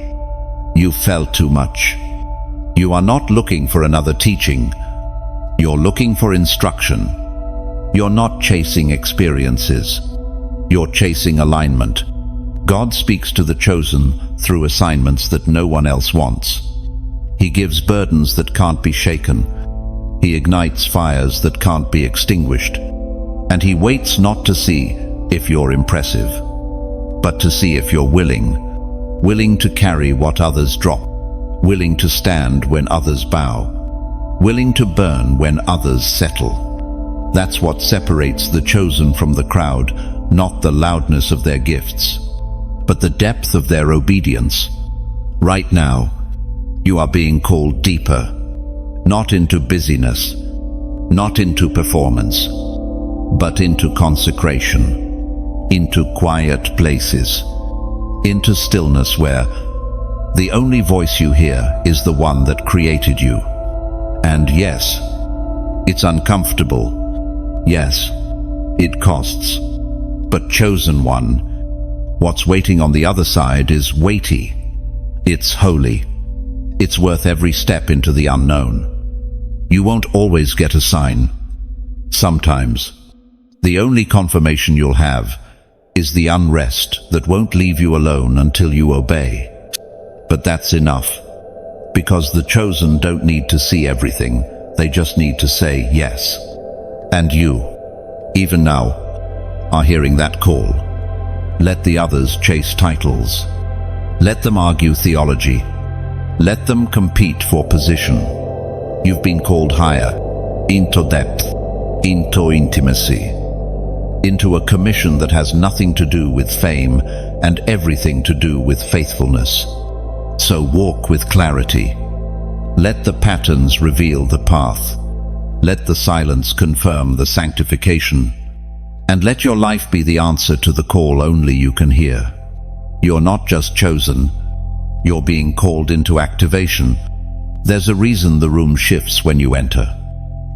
You've felt too much. You are not looking for another teaching. You're looking for instruction. You're not chasing experiences. You're chasing alignment. God speaks to the chosen through assignments that no one else wants. He gives burdens that can't be shaken. He ignites fires that can't be extinguished. And he waits not to see if you're impressive, but to see if you're willing to carry what others drop, willing to stand when others bow, willing to burn when others settle. That's what separates the chosen from the crowd, not the loudness of their gifts, but the depth of their obedience. Right now, you are being called deeper, not into busyness, not into performance, but into consecration, into quiet places, into stillness where the only voice you hear is the one that created you. And yes, it's uncomfortable. Yes, it costs. But chosen one, what's waiting on the other side is weighty. It's holy. It's worth every step into the unknown. You won't always get a sign. Sometimes, the only confirmation you'll have is the unrest that won't leave you alone until you obey. But that's enough, because the chosen don't need to see everything. They just need to say yes. And you, even now, are hearing that call. Let the others chase titles. Let them argue theology. Let them compete for position. You've been called higher, into depth, into intimacy, into a commission that has nothing to do with fame and everything to do with faithfulness. So walk with clarity. Let the patterns reveal the path. Let the silence confirm the sanctification. And let your life be the answer to the call only you can hear. You're not just chosen, you're being called into activation. There's a reason the room shifts when you enter.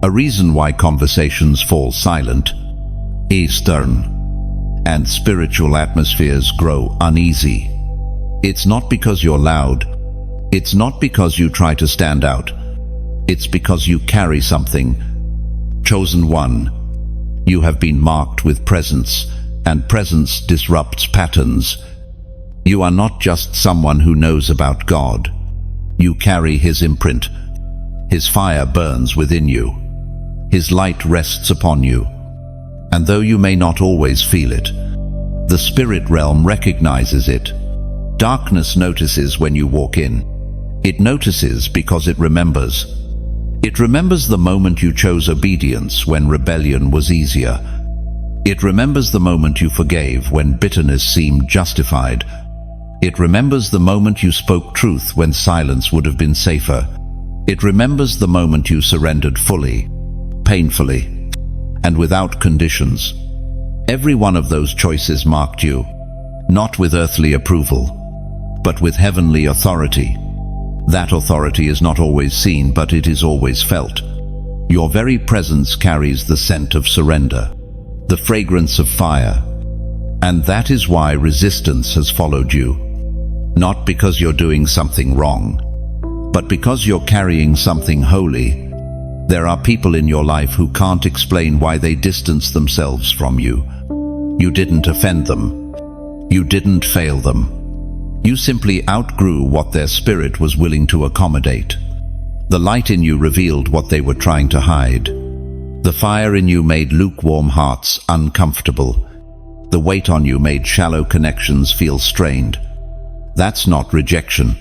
A reason why conversations fall silent, stern, and spiritual atmospheres grow uneasy. It's not because you're loud. It's not because you try to stand out. It's because you carry something. Chosen one, you have been marked with presence, and presence disrupts patterns. You are not just someone who knows about God. You carry His imprint. His fire burns within you. His light rests upon you. And though you may not always feel it, the spirit realm recognizes it. Darkness notices when you walk in. It notices because it remembers. It remembers the moment you chose obedience when rebellion was easier. It remembers the moment you forgave when bitterness seemed justified. It remembers the moment you spoke truth when silence would have been safer. It remembers the moment you surrendered fully, painfully, and without conditions. Every one of those choices marked you, not with earthly approval, but with heavenly authority. That authority is not always seen, but it is always felt. Your very presence carries the scent of surrender, the fragrance of fire. And that is why resistance has followed you. Not because you're doing something wrong, But because you're carrying something holy, there are people in your life who can't explain why they distance themselves from you. You didn't offend them. You didn't fail them. You simply outgrew what their spirit was willing to accommodate. The light in you revealed what they were trying to hide. The fire in you made lukewarm hearts uncomfortable. The weight on you made shallow connections feel strained. That's not rejection.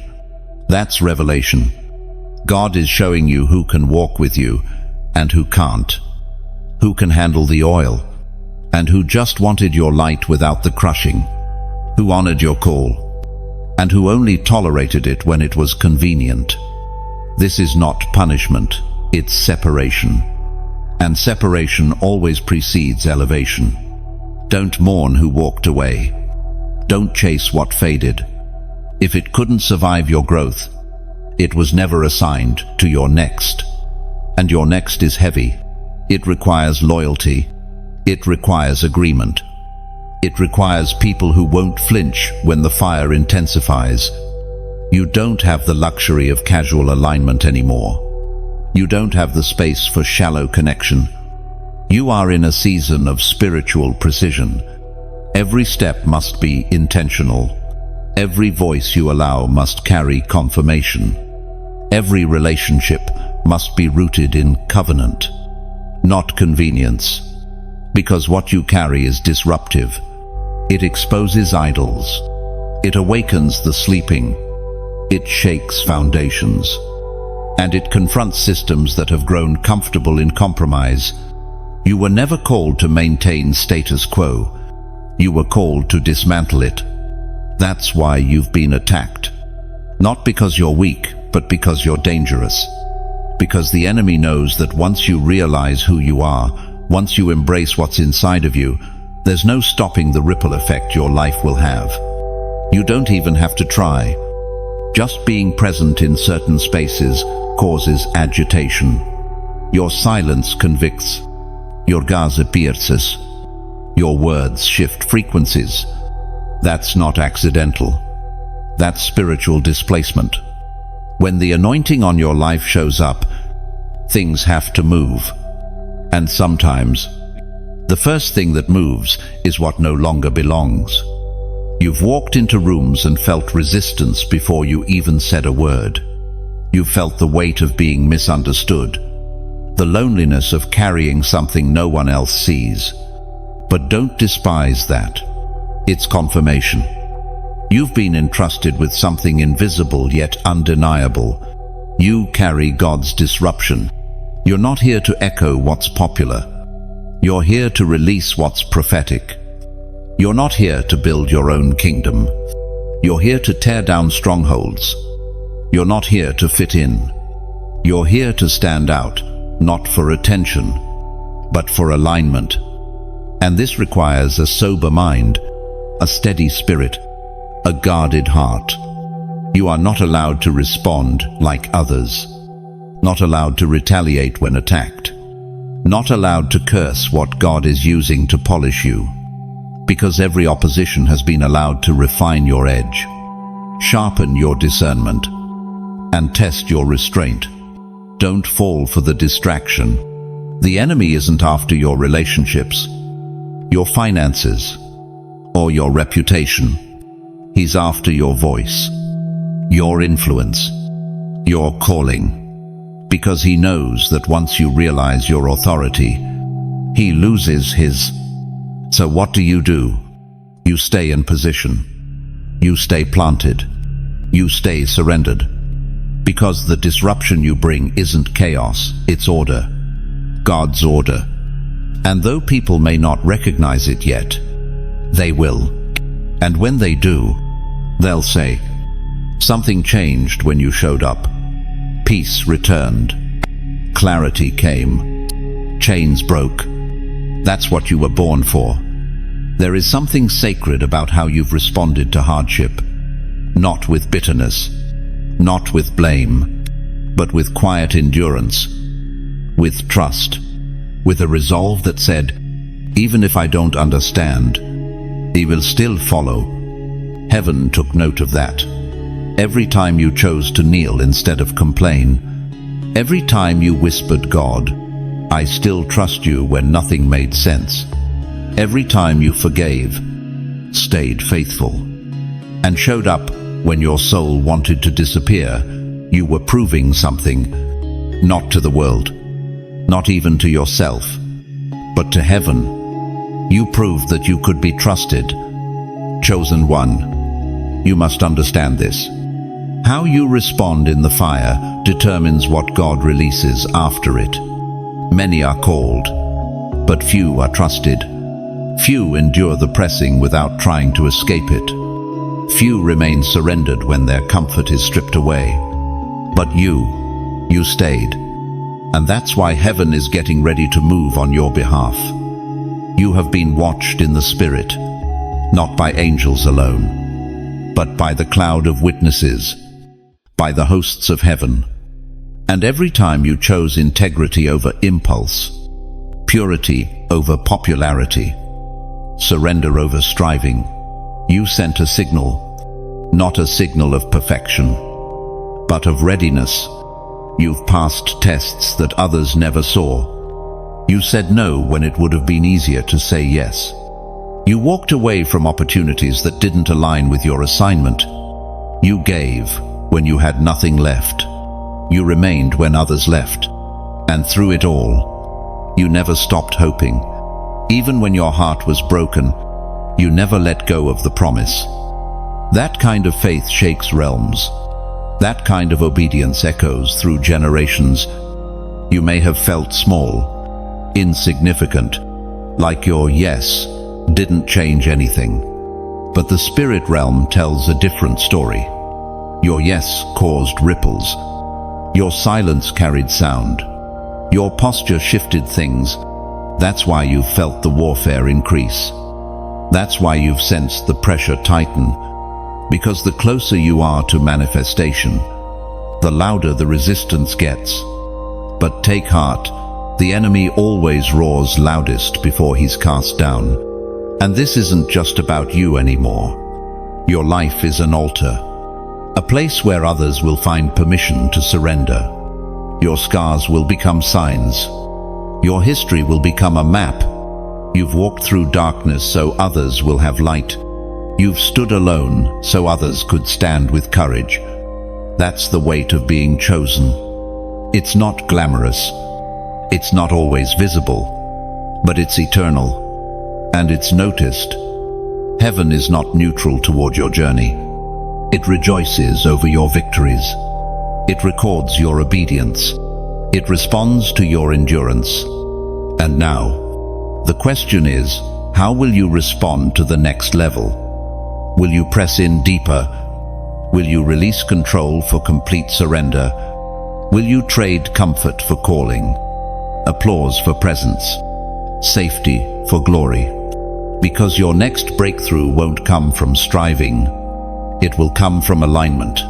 That's revelation. God is showing you who can walk with you and who can't. Who can handle the oil and who just wanted your light without the crushing. Who honored your call and who only tolerated it when it was convenient. This is not punishment, it's separation. And separation always precedes elevation. Don't mourn who walked away. Don't chase what faded. If it couldn't survive your growth, it was never assigned to your next. And your next is heavy. It requires loyalty. It requires agreement. It requires people who won't flinch when the fire intensifies. You don't have the luxury of casual alignment anymore. You don't have the space for shallow connection. You are in a season of spiritual precision. Every step must be intentional. Every voice you allow must carry confirmation. Every relationship must be rooted in covenant, not convenience. Because what you carry is disruptive. It exposes idols. It awakens the sleeping. It shakes foundations. And it confronts systems that have grown comfortable in compromise. You were never called to maintain status quo. You were called to dismantle it. That's why you've been attacked. Not because you're weak, but because you're dangerous. Because the enemy knows that once you realize who you are, once you embrace what's inside of you, there's no stopping the ripple effect your life will have. You don't even have to try. Just being present in certain spaces causes agitation. Your silence convicts. Your gaze pierces. Your words shift frequencies. That's not accidental. That's spiritual displacement. When the anointing on your life shows up, things have to move. And sometimes, the first thing that moves is what no longer belongs. You've walked into rooms and felt resistance before you even said a word. You've felt the weight of being misunderstood, the loneliness of carrying something no one else sees. But don't despise that. It's confirmation. You've been entrusted with something invisible yet undeniable. You carry God's disruption. You're not here to echo what's popular. You're here to release what's prophetic. You're not here to build your own kingdom. You're here to tear down strongholds. You're not here to fit in. You're here to stand out, not for attention, but for alignment. And this requires a sober mind, a steady spirit, a guarded heart. You are not allowed to respond like others. Not allowed to retaliate when attacked. Not allowed to curse what God is using to polish you. Because every opposition has been allowed to refine your edge, sharpen your discernment, and test your restraint. Don't fall for the distraction. The enemy isn't after your relationships, your finances, or your reputation. He's after your voice, your influence, your calling. Because he knows that once you realize your authority, he loses his. So what do? You stay in position. You stay planted. You stay surrendered. Because the disruption you bring isn't chaos, it's order. God's order. And though people may not recognize it yet, they will. And when they do, they'll say, "Something changed when you showed up. Peace returned. Clarity came. Chains broke. That's what you were born for." There is something sacred about how you've responded to hardship. Not with bitterness, not with blame, but with quiet endurance, with trust, with a resolve that said, "Even if I don't understand, he will still follow." Heaven took note of that. every time you chose to kneel instead of complain, every time you whispered, "God, I still trust you," when nothing made sense, every time you forgave, stayed faithful, and showed up when your soul wanted to disappear, you were proving something, not to the world, not even to yourself, but to heaven. You proved that you could be trusted. Chosen one, you must understand this. How you respond in the fire determines what God releases after it. Many are called, but few are trusted. Few endure the pressing without trying to escape it. Few remain surrendered when their comfort is stripped away. But you stayed. And that's why heaven is getting ready to move on your behalf. You have been watched in the Spirit, not by angels alone, but by the cloud of witnesses, by the hosts of heaven. And every time you chose integrity over impulse, purity over popularity, surrender over striving, you sent a signal, not a signal of perfection, but of readiness. You've passed tests that others never saw. You said no when it would have been easier to say yes. You walked away from opportunities that didn't align with your assignment. You gave when you had nothing left. You remained when others left. And through it all, you never stopped hoping. Even when your heart was broken, you never let go of the promise. That kind of faith shakes realms. That kind of obedience echoes through generations. You may have felt small, insignificant, like your yes didn't change anything. But the spirit realm tells a different story. Your yes caused ripples. Your silence carried sound. Your posture shifted things. That's why you've felt the warfare increase. That's why you've sensed the pressure tighten. Because the closer you are to manifestation, the louder the resistance gets. But take heart, the enemy always roars loudest before he's cast down. And this isn't just about you anymore. Your life is an altar, a place where others will find permission to surrender. Your scars will become signs. Your history will become a map. You've walked through darkness so others will have light. You've stood alone so others could stand with courage. That's the weight of being chosen. It's not glamorous. It's not always visible, but it's eternal. And it's noticed. Heaven is not neutral toward your journey. It rejoices over your victories. It records your obedience. It responds to your endurance. And now, the question is, how will you respond to the next level? Will you press in deeper? Will you release control for complete surrender? Will you trade comfort for calling, applause for presence, safety for glory? Because your next breakthrough won't come from striving. It will come from alignment.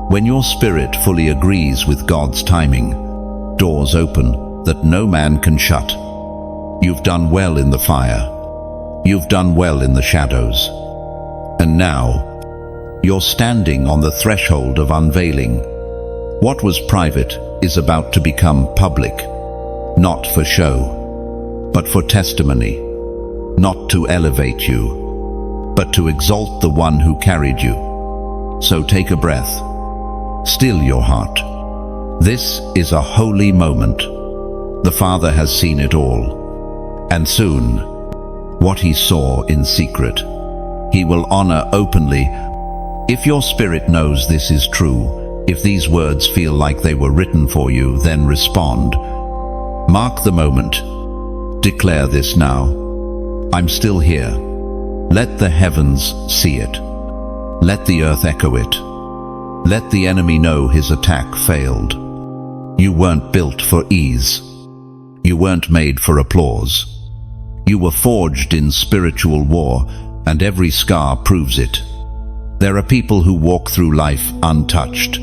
When your spirit fully agrees with God's timing, doors open that no man can shut. You've done well in the fire. You've done well in the shadows. And now, you're standing on the threshold of unveiling. What was private is about to become public, not for show, but for testimony, not to elevate you, but to exalt the one who carried you. So take a breath. Still your heart. This is a holy moment. The Father has seen it all. And soon, what he saw in secret, he will honor openly. If your spirit knows this is true, if these words feel like they were written for you, then respond. Mark the moment. Declare this now. I'm still here. Let the heavens see it. Let the earth echo it. Let the enemy know his attack failed. You weren't built for ease. You weren't made for applause. You were forged in spiritual war, and every scar proves it. There are people who walk through life untouched,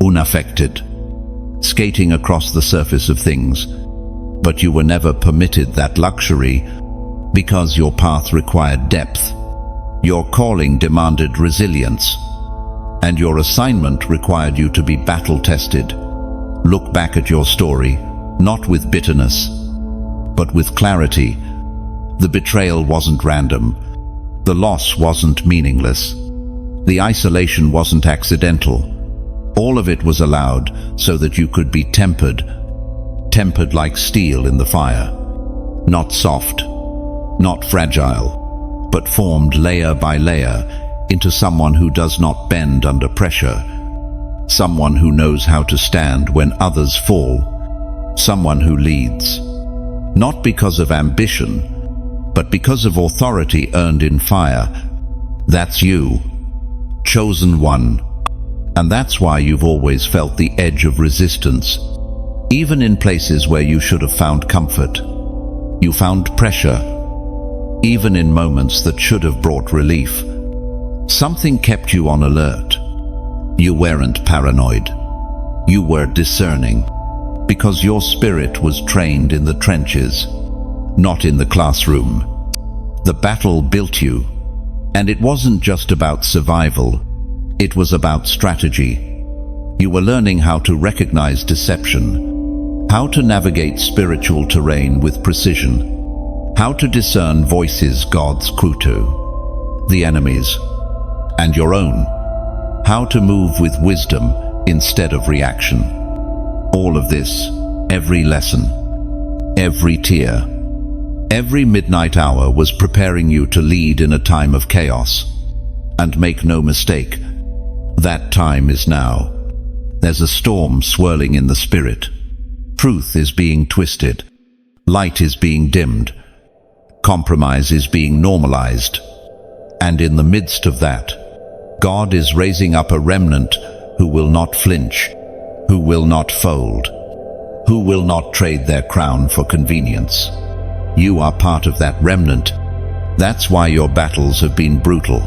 unaffected, skating across the surface of things. But you were never permitted that luxury because your path required depth. Your calling demanded resilience. and your assignment required you to be battle-tested. Look back at your story, not with bitterness, but with clarity. The betrayal wasn't random. The loss wasn't meaningless. The isolation wasn't accidental. All of it was allowed so that you could be tempered like steel in the fire. Not soft, not fragile, but formed layer by layer into someone who does not bend under pressure. Someone who knows how to stand when others fall. Someone who leads, not because of ambition, but because of authority earned in fire. That's you, chosen one. And that's why you've always felt the edge of resistance. Even in places where you should have found comfort, you found pressure. Even in moments that should have brought relief, something kept you on alert. You weren't paranoid. You were discerning, because your spirit was trained in the trenches, not in the classroom. The battle built you, and it wasn't just about survival. It was about strategy. You were learning how to recognize deception, how to navigate spiritual terrain with precision, how to discern voices God's clue to, the enemy's, and your own, how to move with wisdom instead of reaction. All of this, every lesson, every tear, every midnight hour was preparing you to lead in a time of chaos. And make no mistake, that time is now. There's a storm swirling in the spirit. Truth is being twisted. Light is being dimmed. Compromise is being normalized. And in the midst of that, God is raising up a remnant who will not flinch, who will not fold, who will not trade their crown for convenience. You are part of that remnant. That's why your battles have been brutal.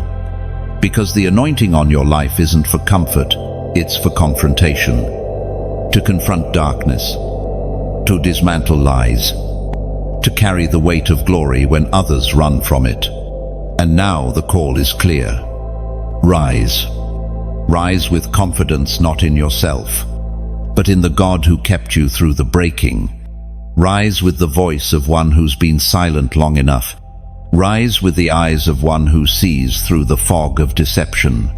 Because the anointing on your life isn't for comfort, it's for confrontation. To confront darkness, to dismantle lies, to carry the weight of glory when others run from it. And now the call is clear. Rise. Rise with confidence, not in yourself, but in the God who kept you through the breaking. Rise with the voice of one who's been silent long enough. Rise with the eyes of one who sees through the fog of deception.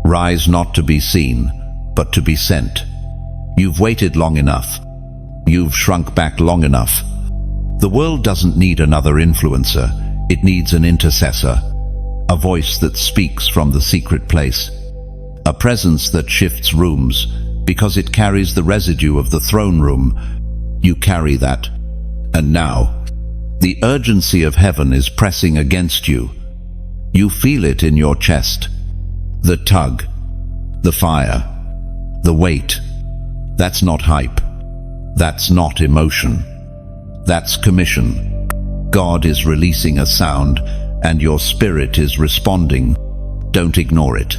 Rise not to be seen, but to be sent. You've waited long enough. You've shrunk back long enough. The world doesn't need another influencer. It needs an intercessor, a voice that speaks from the secret place, a presence that shifts rooms because it carries the residue of the throne room. You carry that. And now, the urgency of heaven is pressing against you. You feel it in your chest. The tug, the fire, the weight. That's not hype. That's not emotion. That's commission. God is releasing a sound, and your spirit is responding. Don't ignore it.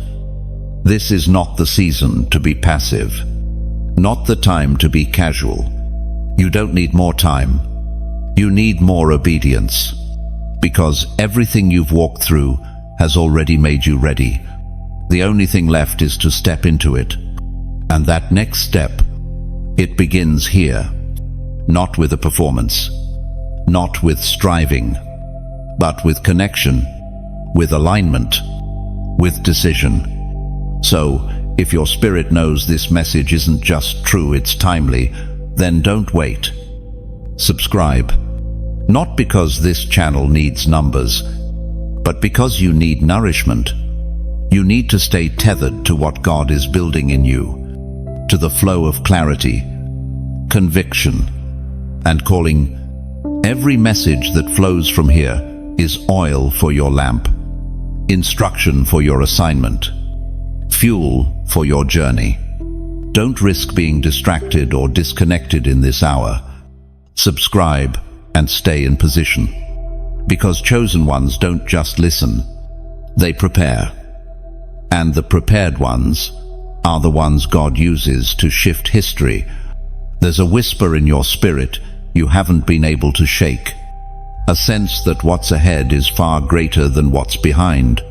This is not the season to be passive. Not the time to be casual. You don't need more time. You need more obedience. Because everything you've walked through has already made you ready. The only thing left is to step into it. And that next step, it begins here. Not with a performance. Not with striving. But with connection. With alignment. With decision. So, if your spirit knows this message isn't just true, it's timely, then don't wait. Subscribe. Not because this channel needs numbers, but because you need nourishment. You need to stay tethered to what God is building in you, to the flow of clarity, conviction, and calling. Every message that flows from here is oil for your lamp, instruction for your assignment, fuel for your journey. Don't risk being distracted or disconnected in this hour. Subscribe and stay in position. Because chosen ones don't just listen, they prepare. And the prepared ones are the ones God uses to shift history. There's a whisper in your spirit you haven't been able to shake. A sense that what's ahead is far greater than what's behind.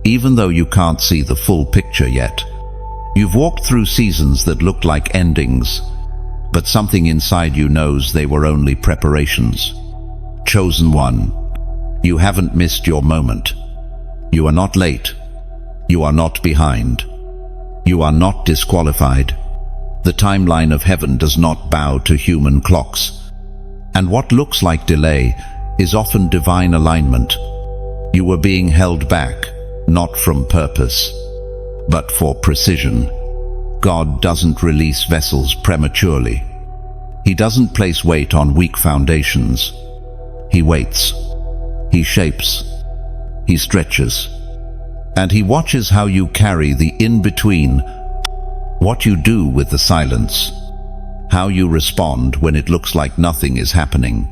even though you can't see the full picture yet. You've walked through seasons that looked like endings, but something inside you knows they were only preparations. Chosen one, you haven't missed your moment. You are not late. You are not behind. You are not disqualified. The timeline of heaven does not bow to human clocks. And what looks like delay is often divine alignment. You were being held back, not from purpose, but for precision. God doesn't release vessels prematurely. He doesn't place weight on weak foundations. He waits. He shapes. He stretches. And he watches how you carry the in-between, what you do with the silence, how you respond when it looks like nothing is happening.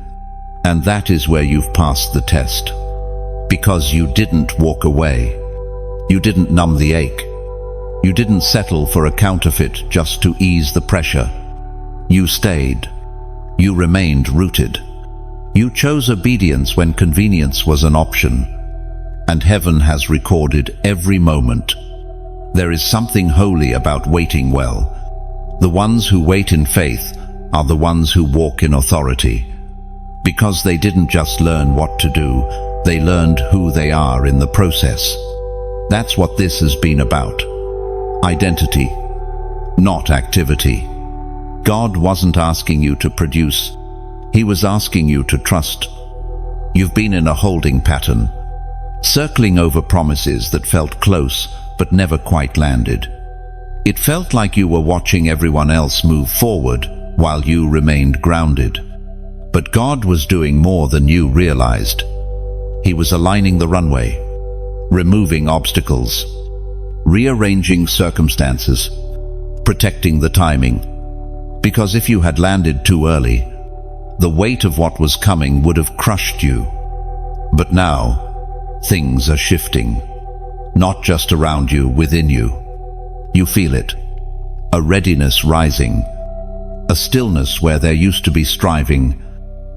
And that is where you've passed the test. Because you didn't walk away. You didn't numb the ache. You didn't settle for a counterfeit just to ease the pressure. You stayed. You remained rooted. You chose obedience when convenience was an option. And heaven has recorded every moment. There is something holy about waiting well. The ones who wait in faith are the ones who walk in authority. Because they didn't just learn what to do, they learned who they are in the process. That's what this has been about. Identity, not activity. God wasn't asking you to produce. He was asking you to trust. You've been in a holding pattern, circling over promises that felt close but never quite landed. It felt like you were watching everyone else move forward while you remained grounded. But God was doing more than you realized. He was aligning the runway, removing obstacles, rearranging circumstances, protecting the timing. Because if you had landed too early, the weight of what was coming would have crushed you. But now, things are shifting. Not just around you, within you. You feel it. A readiness rising. A stillness where there used to be striving.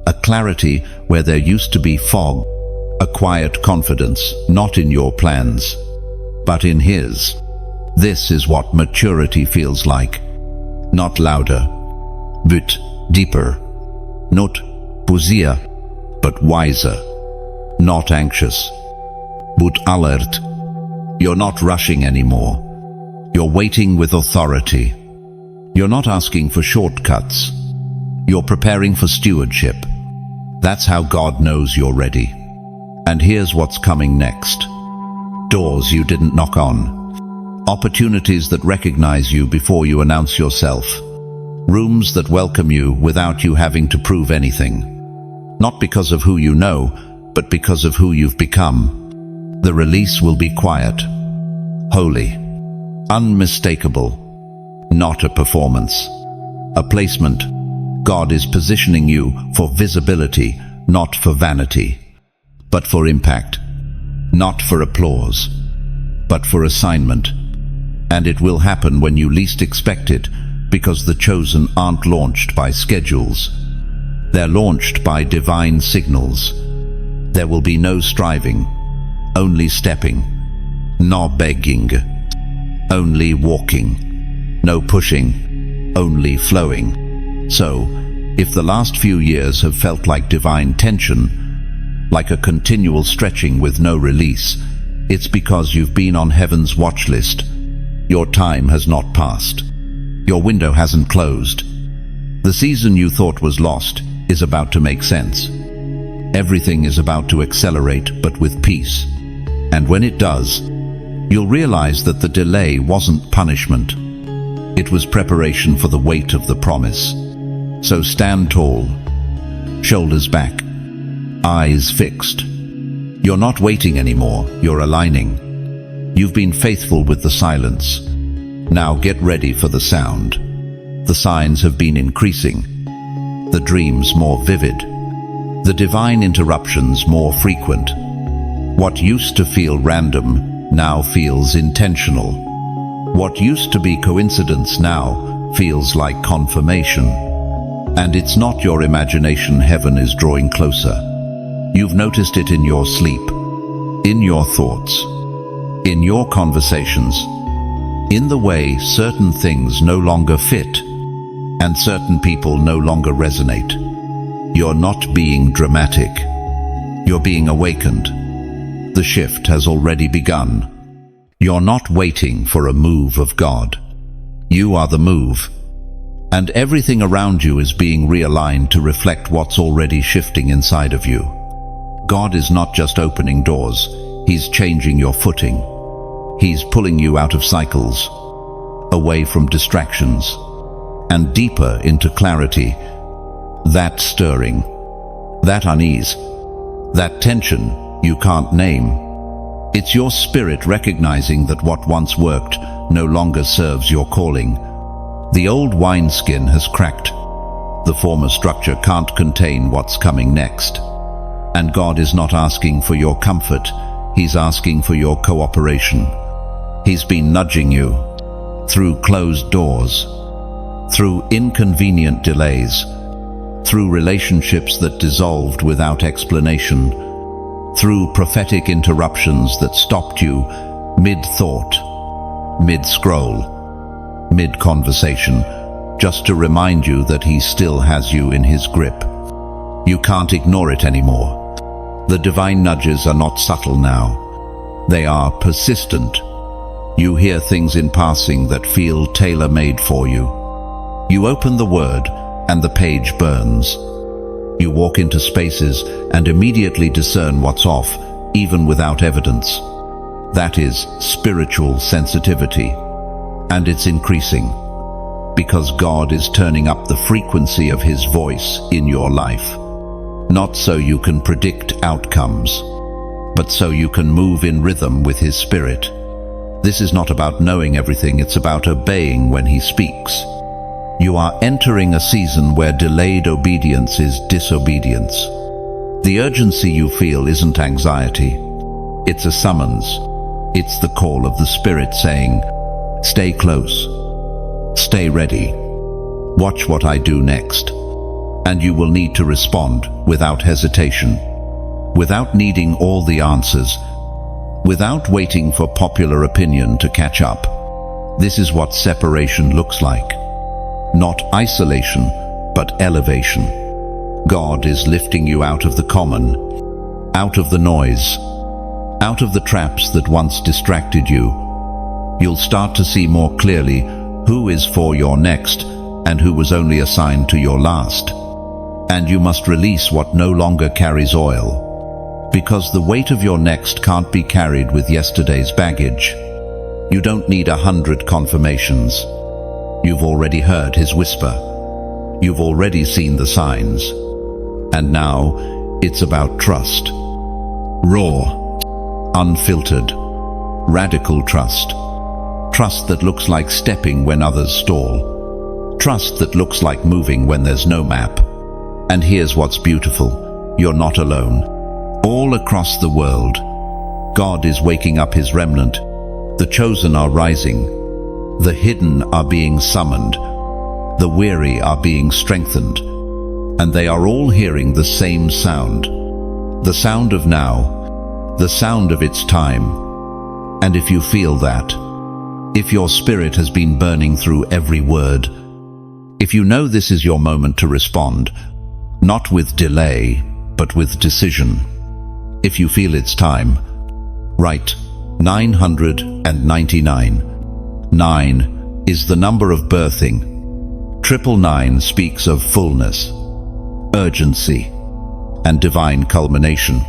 A clarity where there used to be fog. A quiet confidence, not in your plans, but in His. This is what maturity feels like. Not louder, but deeper. Not busier, but wiser. Not anxious, but alert. You're not rushing anymore. You're waiting with authority. You're not asking for shortcuts. You're preparing for stewardship. That's how God knows you're ready. And here's what's coming next. Doors you didn't knock on. Opportunities that recognize you before you announce yourself. Rooms that welcome you without you having to prove anything. Not because of who you know, but because of who you've become. The release will be quiet, holy, unmistakable, not a performance, a placement. God is positioning you for visibility, not for vanity, but for impact, not for applause, but for assignment. And it will happen when you least expect it, because the chosen aren't launched by schedules. They're launched by divine signals. There will be no striving, only stepping, no begging, only walking, no pushing, only flowing. So, if the last few years have felt like divine tension, like a continual stretching with no release, it's because you've been on heaven's watch list. Your time has not passed. Your window hasn't closed. The season you thought was lost is about to make sense. Everything is about to accelerate, but with peace. And when it does, you'll realize that the delay wasn't punishment. It was preparation for the weight of the promise. So stand tall, shoulders back, eyes fixed. You're not waiting anymore, you're aligning. You've been faithful with the silence. Now get ready for the sound. The signs have been increasing. The dreams more vivid. The divine interruptions more frequent. What used to feel random now feels intentional. What used to be coincidence now feels like confirmation. And it's not your imagination heaven is drawing closer. You've noticed it in your sleep, in your thoughts, in your conversations, in the way certain things no longer fit and certain people no longer resonate. You're not being dramatic. You're being awakened. The shift has already begun. You're not waiting for a move of God. You are the move. And everything around you is being realigned to reflect what's already shifting inside of you. God is not just opening doors. He's changing your footing. He's pulling you out of cycles, away from distractions, and deeper into clarity. That stirring, that unease, that tension you can't name. It's your spirit recognizing that what once worked no longer serves your calling. The old wineskin has cracked. The former structure can't contain what's coming next. And God is not asking for your comfort. He's asking for your cooperation. He's been nudging you through closed doors, through inconvenient delays, through relationships that dissolved without explanation, through prophetic interruptions that stopped you mid-thought, mid-scroll, mid-conversation, just to remind you that He still has you in His grip. You can't ignore it anymore. The divine nudges are not subtle now. They are persistent. You hear things in passing that feel tailor-made for you. You open the Word and the page burns. You walk into spaces and immediately discern what's off, even without evidence. That is spiritual sensitivity. And it's increasing, because God is turning up the frequency of His voice in your life. Not so you can predict outcomes, but so you can move in rhythm with His Spirit. This is not about knowing everything, it's about obeying when He speaks. You are entering a season where delayed obedience is disobedience. The urgency you feel isn't anxiety. It's a summons. It's the call of the Spirit saying, stay close. Stay ready. Watch what I do next. And you will need to respond without hesitation, without needing all the answers, without waiting for popular opinion to catch up. This is what separation looks like. Not isolation, but elevation. God is lifting you out of the common, out of the noise, out of the traps that once distracted you. You'll start to see more clearly who is for your next and who was only assigned to your last. And you must release what no longer carries oil, because the weight of your next can't be carried with yesterday's baggage. You don't need 100 confirmations. You've already heard His whisper. You've already seen the signs. And now it's about trust. Raw, unfiltered, radical trust. Trust that looks like stepping when others stall. Trust that looks like moving when there's no map. And here's what's beautiful. You're not alone. All across the world, God is waking up His remnant. The chosen are rising. The hidden are being summoned. The weary are being strengthened. And they are all hearing the same sound. The sound of now. The sound of its time. And if you feel that, if your spirit has been burning through every word, if you know this is your moment to respond, not with delay, but with decision. If you feel it's time, write 999. 9 is the number of birthing. 999 speaks of fullness, urgency, and divine culmination.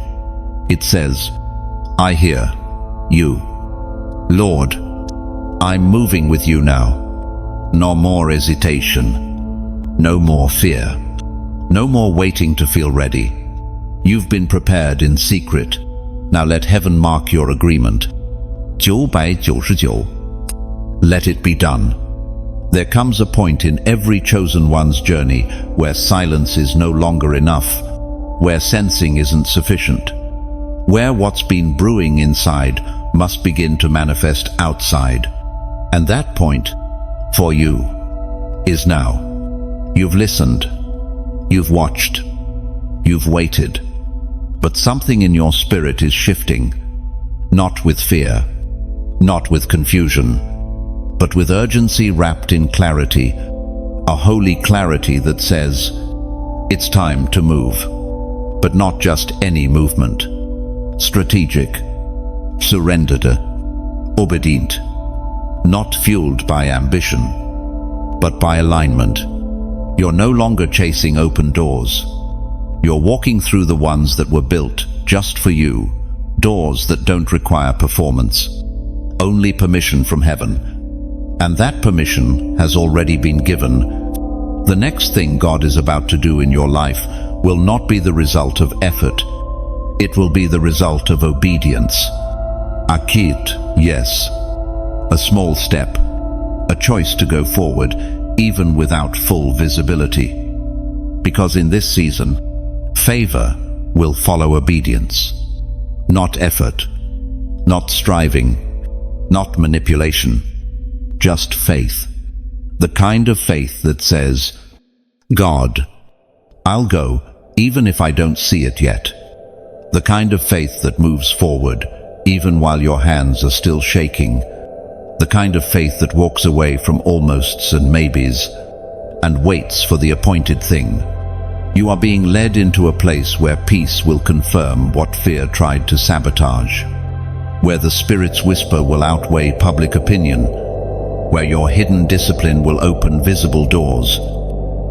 It says, I hear you. Lord, I'm moving with you now. No more hesitation. No more fear. No more waiting to feel ready. You've been prepared in secret. Now let heaven mark your agreement. 999. Let it be done. There comes a point in every chosen one's journey where silence is no longer enough, where sensing isn't sufficient, where what's been brewing inside must begin to manifest outside. And that point, for you, is now. You've listened, you've watched, you've waited, but something in your spirit is shifting, not with fear, not with confusion, but with urgency wrapped in clarity, a holy clarity that says, it's time to move. But not just any movement. Strategic, surrendered, obedient, not fueled by ambition, but by alignment. You're no longer chasing open doors. You're walking through the ones that were built just for you, doors that don't require performance, only permission from heaven. And that permission has already been given. The next thing God is about to do in your life will not be the result of effort. It will be the result of obedience. Akit, yes. A small step, a choice to go forward, even without full visibility. Because in this season, favor will follow obedience. Not effort, not striving, not manipulation, just faith. The kind of faith that says, God, I'll go even if I don't see it yet. The kind of faith that moves forward even while your hands are still shaking. The kind of faith that walks away from almosts and maybes and waits for the appointed thing. You are being led into a place where peace will confirm what fear tried to sabotage, where the Spirit's whisper will outweigh public opinion, where your hidden discipline will open visible doors.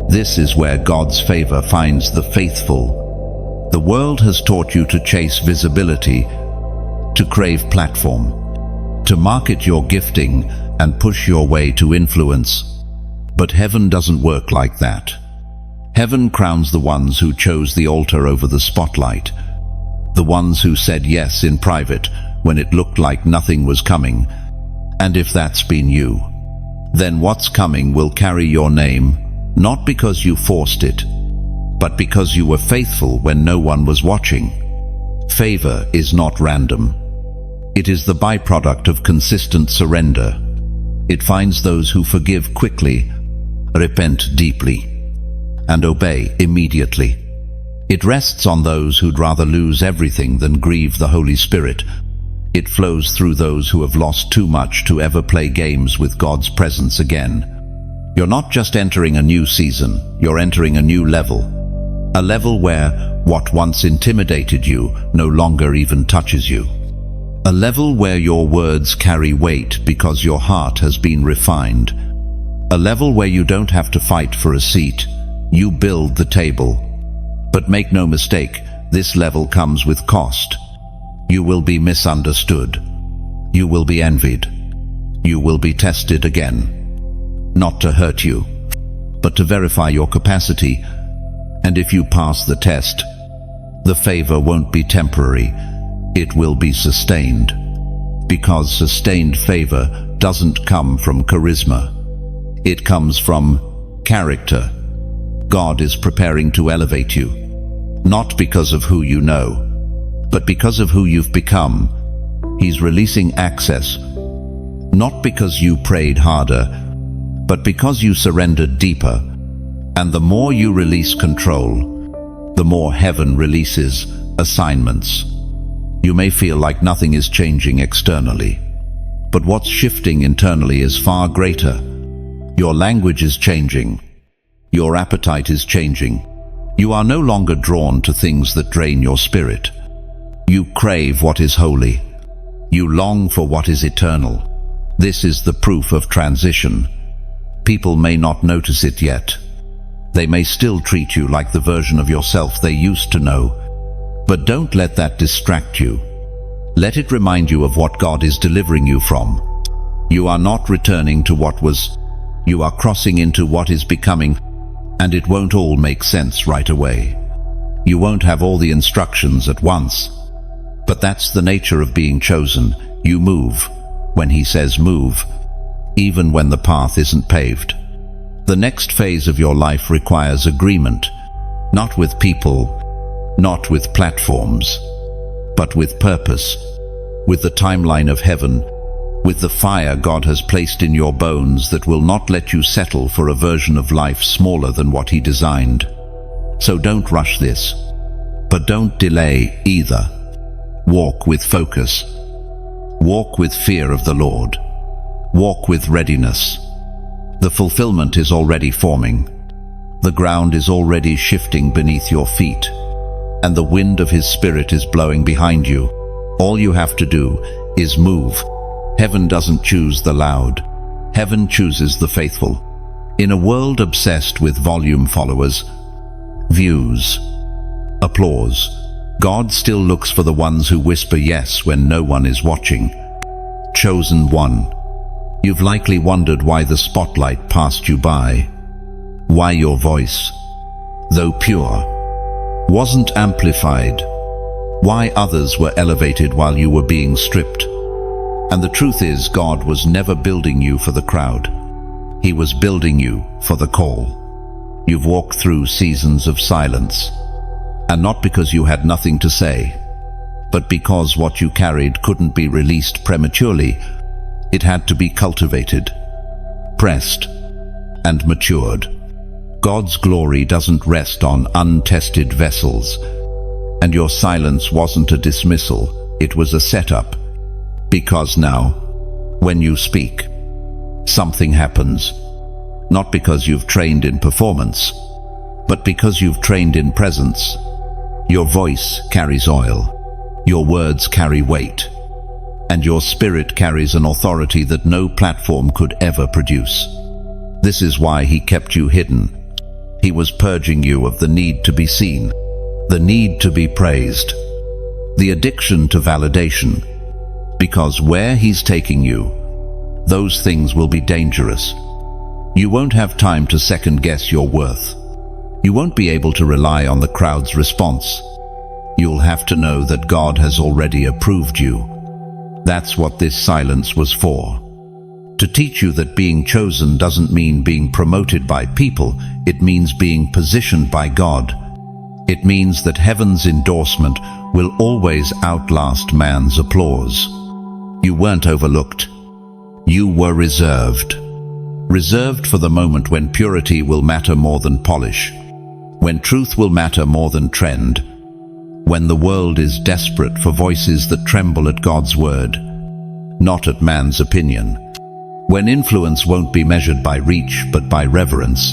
This is where God's favor finds the faithful. The world has taught you to chase visibility, to crave platform, to market your gifting and push your way to influence. But heaven doesn't work like that. Heaven crowns the ones who chose the altar over the spotlight, the ones who said yes in private when it looked like nothing was coming. And if that's been you, then what's coming will carry your name, not because you forced it, but because you were faithful when no one was watching. Favor is not random. It is the byproduct of consistent surrender. It finds those who forgive quickly, repent deeply, and obey immediately. It rests on those who'd rather lose everything than grieve the Holy Spirit. It flows through those who have lost too much to ever play games with God's presence again. You're not just entering a new season, you're entering a new level. A level where what once intimidated you no longer even touches you. A level where your words carry weight because your heart has been refined. A level where you don't have to fight for a seat, you build the table. But make no mistake, this level comes with cost. You will be misunderstood. You will be envied. You will be tested again. Not to hurt you, but to verify your capacity. And if you pass the test, the favor won't be temporary. It will be sustained. Because sustained favor doesn't come from charisma. It comes from character. God is preparing to elevate you, not because of who you know, but because of who you've become. He's releasing access, not because you prayed harder, but because you surrendered deeper. And the more you release control, the more heaven releases assignments. You may feel like nothing is changing externally, but what's shifting internally is far greater. Your language is changing. Your appetite is changing. You are no longer drawn to things that drain your spirit. You crave what is holy. You long for what is eternal. This is the proof of transition. People may not notice it yet. They may still treat you like the version of yourself they used to know. But don't let that distract you. Let it remind you of what God is delivering you from. You are not returning to what was. You are crossing into what is becoming, and it won't all make sense right away. You won't have all the instructions at once. But that's the nature of being chosen. You move when He says move, even when the path isn't paved. The next phase of your life requires agreement, not with people, not with platforms, but with purpose, with the timeline of heaven, with the fire God has placed in your bones that will not let you settle for a version of life smaller than what He designed. So don't rush this, but don't delay either. Walk with focus. Walk with fear of the Lord. Walk with readiness. The fulfillment is already forming. The ground is already shifting beneath your feet, and the wind of His Spirit is blowing behind you. All you have to do is move. Heaven doesn't choose the loud. Heaven chooses the faithful. In a world obsessed with volume followers, views, applause, God still looks for the ones who whisper yes when no one is watching. Chosen one. You've likely wondered why the spotlight passed you by. Why your voice, though pure, wasn't amplified. Why others were elevated while you were being stripped. And the truth is, God was never building you for the crowd. He was building you for the call. You've walked through seasons of silence, and not because you had nothing to say, but because what you carried couldn't be released prematurely. It had to be cultivated, pressed, and matured. God's glory doesn't rest on untested vessels, and your silence wasn't a dismissal, it was a setup. Because now, when you speak, something happens, not because you've trained in performance, but because you've trained in presence. Your voice carries oil, your words carry weight, and your spirit carries an authority that no platform could ever produce. This is why He kept you hidden. He was purging you of the need to be seen, the need to be praised, the addiction to validation. Because where He's taking you, those things will be dangerous. You won't have time to second-guess your worth. You won't be able to rely on the crowd's response. You'll have to know that God has already approved you. That's what this silence was for. To teach you that being chosen doesn't mean being promoted by people, it means being positioned by God. It means that heaven's endorsement will always outlast man's applause. You weren't overlooked. You were reserved. Reserved for the moment when purity will matter more than polish, when truth will matter more than trend, when the world is desperate for voices that tremble at God's word, not at man's opinion, when influence won't be measured by reach but by reverence.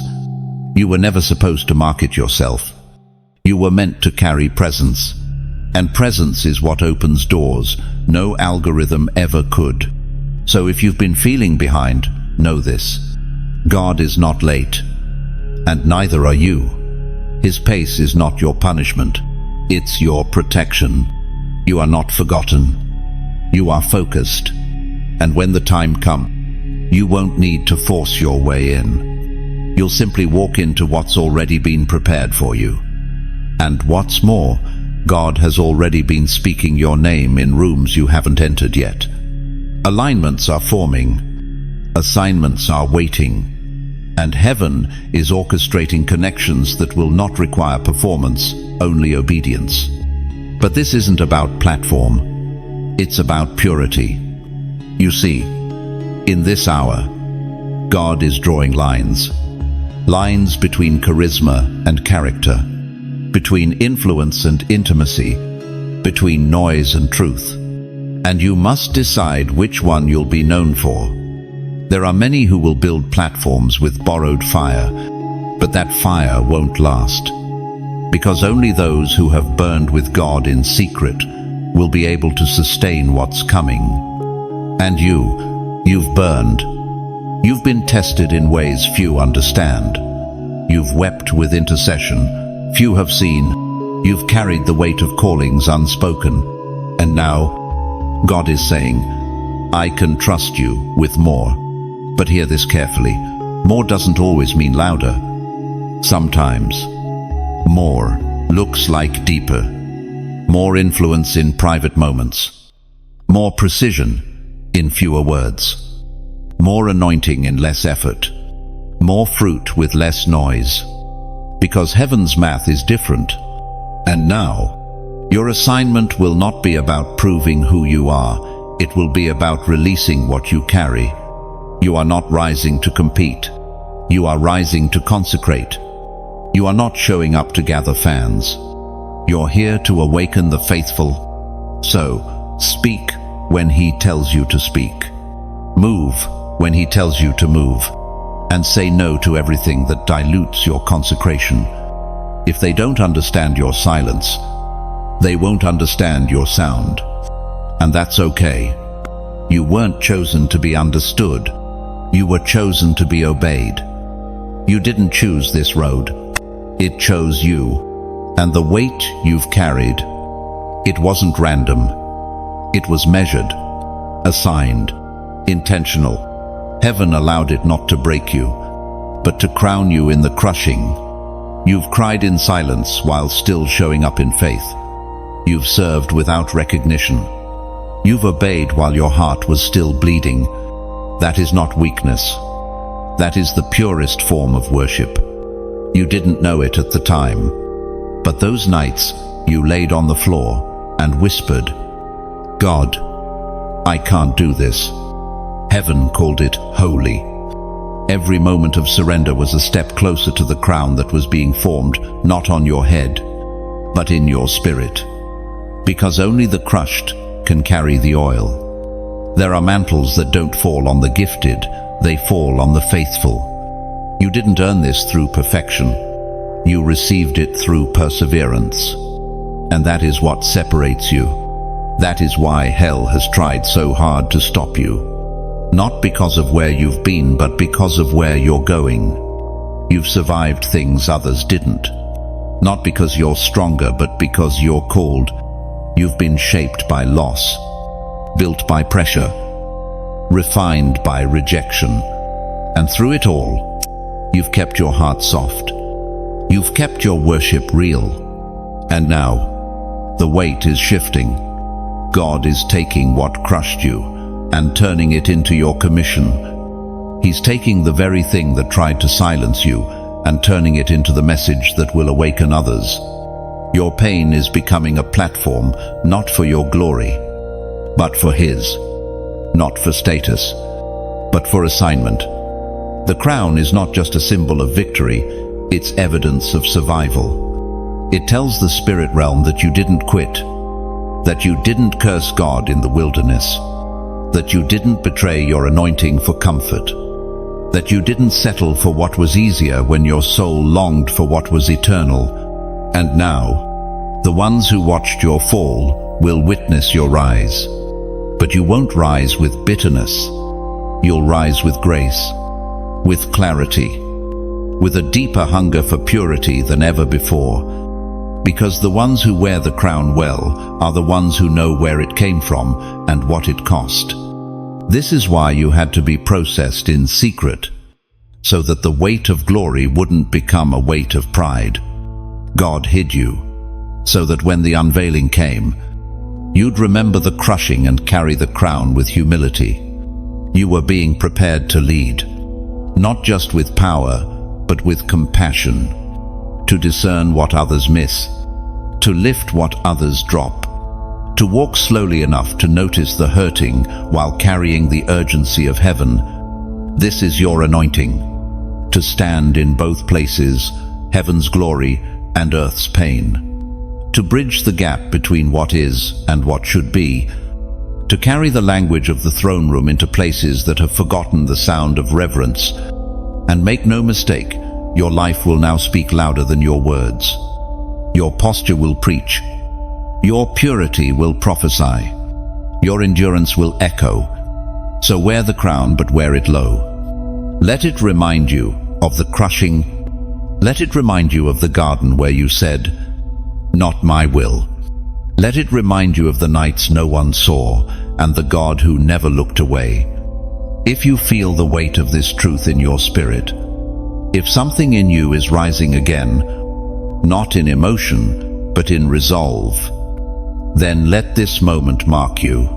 You were never supposed to market yourself. You were meant to carry presence, and presence is what opens doors no algorithm ever could. So if you've been feeling behind, know this: God is not late, and neither are you. His pace is not your punishment, it's your protection. You are not forgotten. You are focused, and when the time comes, you won't need to force your way in. You'll simply walk into what's already been prepared for you. And what's more, God has already been speaking your name in rooms you haven't entered yet. Alignments are forming, assignments are waiting, and heaven is orchestrating connections that will not require performance, only obedience. But this isn't about platform, it's about purity. You see, in this hour, God is drawing lines. Lines between charisma and character, between influence and intimacy, between noise and truth. And you must decide which one you'll be known for. There are many who will build platforms with borrowed fire, but that fire won't last. Because only those who have burned with God in secret will be able to sustain what's coming. And you've burned. You've been tested in ways few understand. You've wept with intercession few have seen. You've carried the weight of callings unspoken. And now, God is saying, I can trust you with more. But hear this carefully. More doesn't always mean louder. Sometimes, more looks like deeper. More influence in private moments. More precision in fewer words. More anointing in less effort. More fruit with less noise. Because heaven's math is different. And now, your assignment will not be about proving who you are. It will be about releasing what you carry. You are not rising to compete. You are rising to consecrate. You are not showing up to gather fans. You're here to awaken the faithful. So, speak when he tells you to speak. Move when he tells you to move. And say no to everything that dilutes your consecration. If they don't understand your silence, they won't understand your sound. And that's okay. You weren't chosen to be understood. You were chosen to be obeyed. You didn't choose this road. It chose you. And the weight you've carried, it wasn't random. It was measured, assigned, intentional. Heaven allowed it not to break you, but to crown you in the crushing. You've cried in silence while still showing up in faith. You've served without recognition. You've obeyed while your heart was still bleeding. That is not weakness. That is the purest form of worship. You didn't know it at the time, but those nights you laid on the floor and whispered, "God, I can't do this." Heaven called it holy. Every moment of surrender was a step closer to the crown that was being formed, not on your head, but in your spirit. Because only the crushed can carry the oil. There are mantles that don't fall on the gifted, they fall on the faithful. You didn't earn this through perfection. You received it through perseverance. And that is what separates you. That is why hell has tried so hard to stop you. Not because of where you've been, but because of where you're going. You've survived things others didn't. Not because you're stronger, but because you're called. You've been shaped by loss, built by pressure, refined by rejection. And through it all, you've kept your heart soft. You've kept your worship real. And now, the weight is shifting. God is taking what crushed you and turning it into your commission. He's taking the very thing that tried to silence you and turning it into the message that will awaken others. Your pain is becoming a platform, not for your glory, but for His. Not for status, but for assignment. The crown is not just a symbol of victory, it's evidence of survival. It tells the spirit realm that you didn't quit, that you didn't curse God in the wilderness, that you didn't betray your anointing for comfort, that you didn't settle for what was easier when your soul longed for what was eternal. And now, the ones who watched your fall will witness your rise. But you won't rise with bitterness. You'll rise with grace, with clarity, with a deeper hunger for purity than ever before. Because the ones who wear the crown well are the ones who know where it came from and what it cost. This is why you had to be processed in secret, so that the weight of glory wouldn't become a weight of pride. God hid you, so that when the unveiling came, you'd remember the crushing and carry the crown with humility. You were being prepared to lead, not just with power, but with compassion, to discern what others miss, to lift what others drop, to walk slowly enough to notice the hurting while carrying the urgency of heaven. This is your anointing, to stand in both places, heaven's glory and earth's pain, to bridge the gap between what is and what should be, to carry the language of the throne room into places that have forgotten the sound of reverence. And make no mistake, your life will now speak louder than your words. Your posture will preach. Your purity will prophesy. Your endurance will echo. So wear the crown, but wear it low. Let it remind you of the crushing. Let it remind you of the garden where you said, "Not my will." Let it remind you of the nights no one saw and the God who never looked away. If you feel the weight of this truth in your spirit, if something in you is rising again, not in emotion, but in resolve, then let this moment mark you.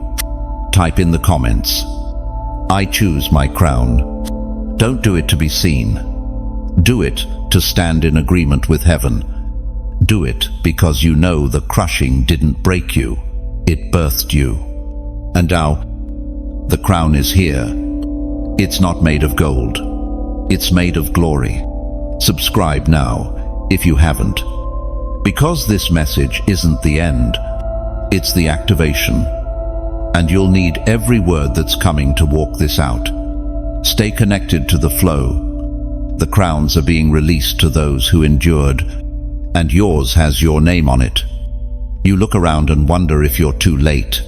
Type in the comments, "I choose my crown." Don't do it to be seen. Do it to stand in agreement with heaven. Do it because you know the crushing didn't break you, it birthed you. And now, the crown is here. It's not made of gold. It's made of glory. Subscribe now if you haven't. Because this message isn't the end, it's the activation. and you'll need every word that's coming to walk this out. Stay connected to the flow. The crowns are being released to those who endured, and yours has your name on it. You look around and wonder if you're too late.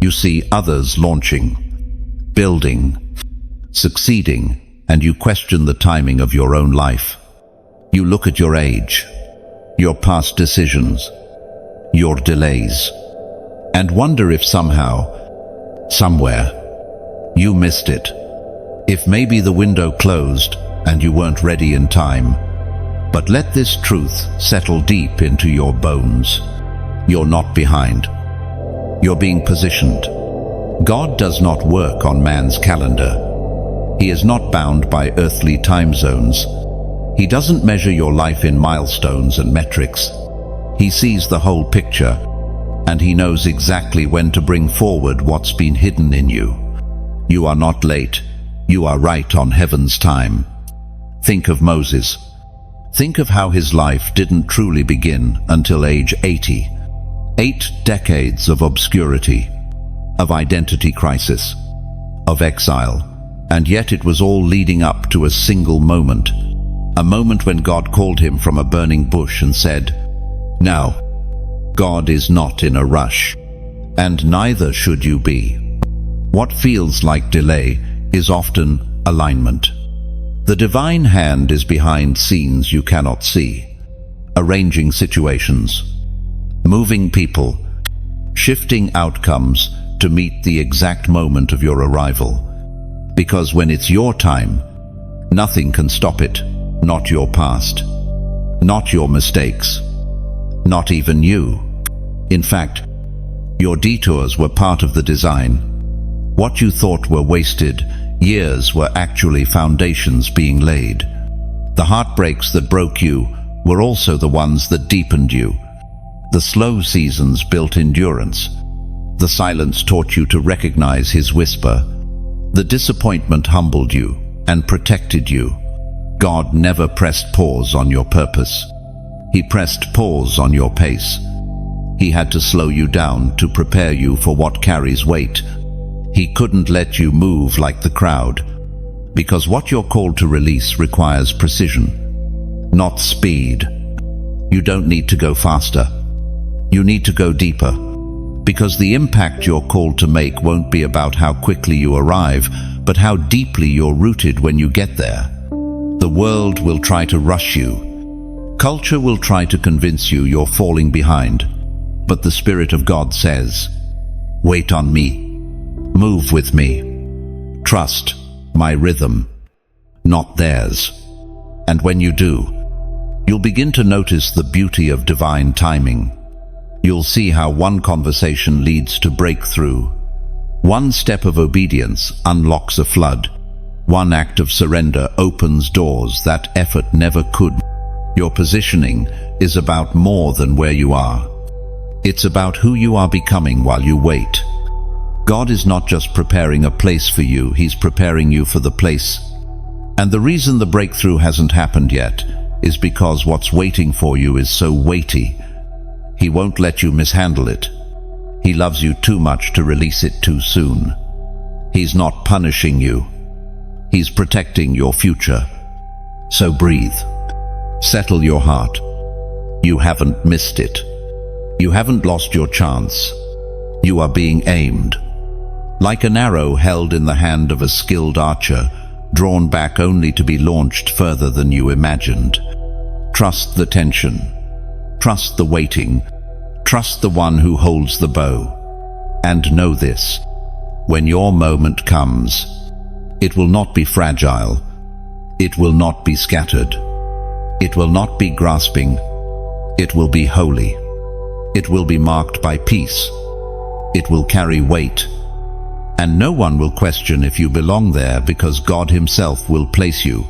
You see others launching, building, succeeding, and you question the timing of your own life. You look at your age, your past decisions, your delays, and wonder if somehow, somewhere, you missed it. If maybe the window closed and you weren't ready in time. But let this truth settle deep into your bones. You're not behind. You're being positioned. God does not work on man's calendar. He is not bound by earthly time zones. He doesn't measure your life in milestones and metrics. He sees the whole picture, and he knows exactly when to bring forward what's been hidden in you. You are not late. You are right on heaven's time. Think of Moses. Think of how his life didn't truly begin until age 80. 8 decades of obscurity, of identity crisis, of exile, and yet it was all leading up to a single moment. A moment when God called him from a burning bush and said, "Now, God is not in a rush, and neither should you be." What feels like delay is often alignment. The divine hand is behind scenes you cannot see, arranging situations, moving people, shifting outcomes to meet the exact moment of your arrival. Because when it's your time, nothing can stop it, not your past, not your mistakes, not even you. In fact, your detours were part of the design. What you thought were wasted years were actually foundations being laid. The heartbreaks that broke you were also the ones that deepened you. The slow seasons built endurance. The silence taught you to recognize his whisper. The disappointment humbled you and protected you. God never pressed pause on your purpose. He pressed pause on your pace. He had to slow you down to prepare you for what carries weight. He couldn't let you move like the crowd, because what you're called to release requires precision, not speed. You don't need to go faster. You need to go deeper, because the impact you're called to make won't be about how quickly you arrive, but how deeply you're rooted when you get there. The world will try to rush you. Culture will try to convince you you're falling behind. But the Spirit of God says, "Wait on me. Move with me. Trust my rhythm, not theirs." And when you do, you'll begin to notice the beauty of divine timing. You'll see how one conversation leads to breakthrough. One step of obedience unlocks a flood. One act of surrender opens doors that effort never could. Your positioning is about more than where you are. It's about who you are becoming while you wait. God is not just preparing a place for you, He's preparing you for the place. And the reason the breakthrough hasn't happened yet is because what's waiting for you is so weighty. He won't let you mishandle it. He loves you too much to release it too soon. He's not punishing you. He's protecting your future. So breathe. Settle your heart. You haven't missed it. You haven't lost your chance. You are being aimed. Like an arrow held in the hand of a skilled archer, drawn back only to be launched further than you imagined. Trust the tension. Trust the waiting. Trust the one who holds the bow. And know this, when your moment comes, it will not be fragile. It will not be scattered. It will not be grasping. It will be holy. It will be marked by peace. It will carry weight. And no one will question if you belong there, because God Himself will place you.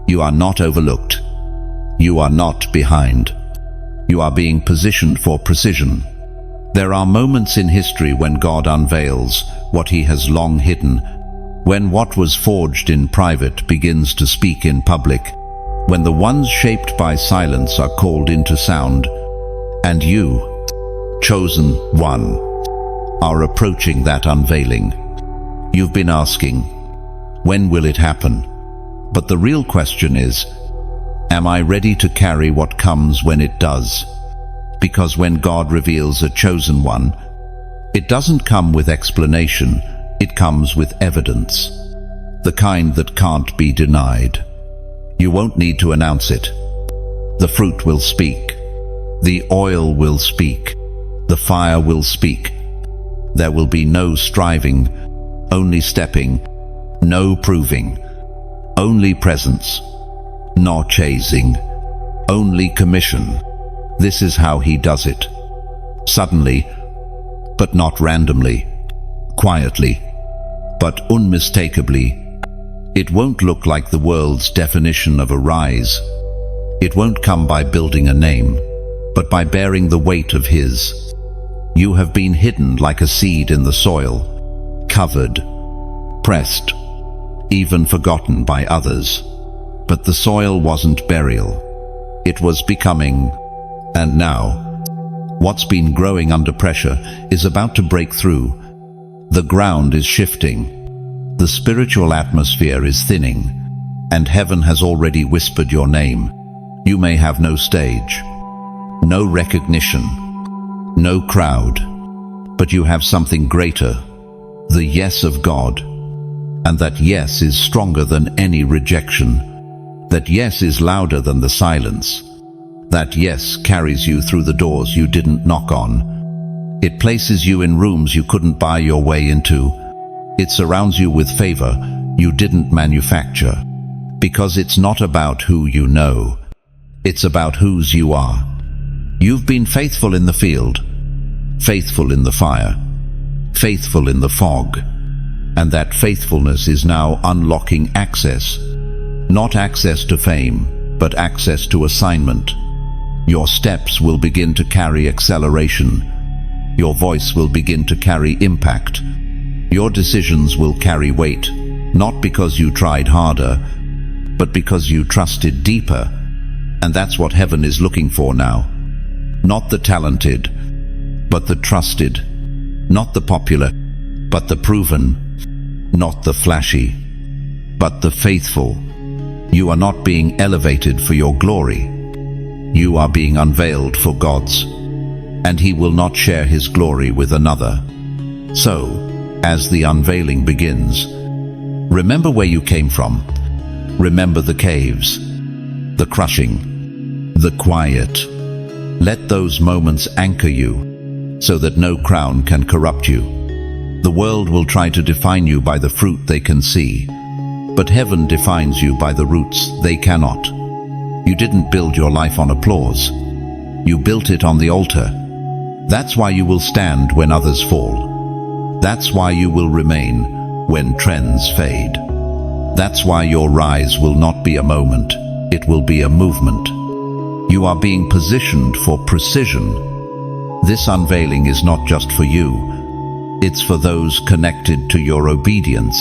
You are not overlooked. You are not behind. You are being positioned for precision. There are moments in history when God unveils what He has long hidden, when what was forged in private begins to speak in public, when the ones shaped by silence are called into sound. And you, chosen one, are approaching that unveiling. You've been asking, when will it happen? But the real question is, am I ready to carry what comes when it does? Because when God reveals a chosen one, it doesn't come with explanation, it comes with evidence. The kind that can't be denied. You won't need to announce it. The fruit will speak. The oil will speak. The fire will speak. There will be no striving, only stepping, no proving, only presence, not chasing, only commission. This is how he does it. Suddenly, but not randomly. Quietly, but unmistakably. It won't look like the world's definition of a rise. It won't come by building a name, but by bearing the weight of his. You have been hidden like a seed in the soil, covered, pressed, even forgotten by others. But the soil wasn't burial. It was becoming. And now, what's been growing under pressure is about to break through. The ground is shifting. The spiritual atmosphere is thinning, and heaven has already whispered your name. You may have no stage, no recognition, no crowd, but you have something greater, the yes of God. And that yes is stronger than any rejection. That yes is louder than the silence. That yes carries you through the doors you didn't knock on. It places you in rooms you couldn't buy your way into. It surrounds you with favor you didn't manufacture. Because it's not about who you know. It's about whose you are. You've been faithful in the field, faithful in the fire, faithful in the fog. And that faithfulness is now unlocking access. Not access to fame, but access to assignment. Your steps will begin to carry acceleration. Your voice will begin to carry impact. Your decisions will carry weight, not because you tried harder, but because you trusted deeper. And that's what heaven is looking for now. Not the talented, but the trusted. Not the popular, but the proven. Not the flashy, but the faithful. You are not being elevated for your glory. You are being unveiled for God's, and he will not share his glory with another. So, as the unveiling begins, remember where you came from. Remember the caves, the crushing, the quiet. Let those moments anchor you, so that no crown can corrupt you. The world will try to define you by the fruit they can see, but heaven defines you by the roots they cannot. You didn't build your life on applause. You built it on the altar. That's why you will stand when others fall. That's why you will remain when trends fade. That's why your rise will not be a moment. It will be a movement. You are being positioned for precision. This unveiling is not just for you. It's for those connected to your obedience.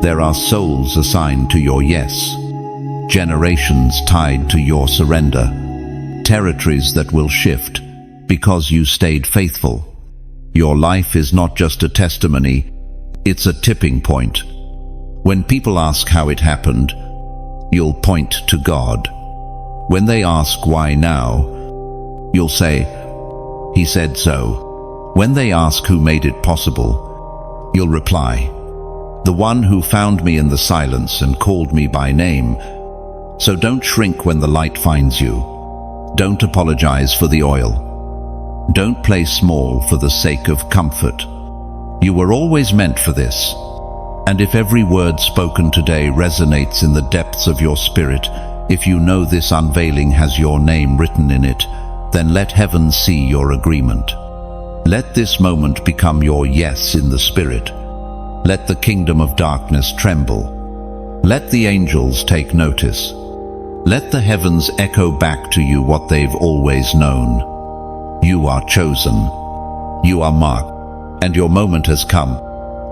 There are souls assigned to your yes, generations tied to your surrender, territories that will shift because you stayed faithful. Your life is not just a testimony, it's a tipping point. When people ask how it happened, you'll point to God. When they ask why now, you'll say, He said so. When they ask who made it possible, you'll reply, the one who found me in the silence and called me by name. So don't shrink when the light finds you. Don't apologize for the oil. Don't play small for the sake of comfort. You were always meant for this. And if every word spoken today resonates in the depths of your spirit, if you know this unveiling has your name written in it, then let heaven see your agreement. Let this moment become your yes in the spirit. Let the kingdom of darkness tremble. Let the angels take notice. Let the heavens echo back to you what they've always known. You are chosen. You are marked. And your moment has come.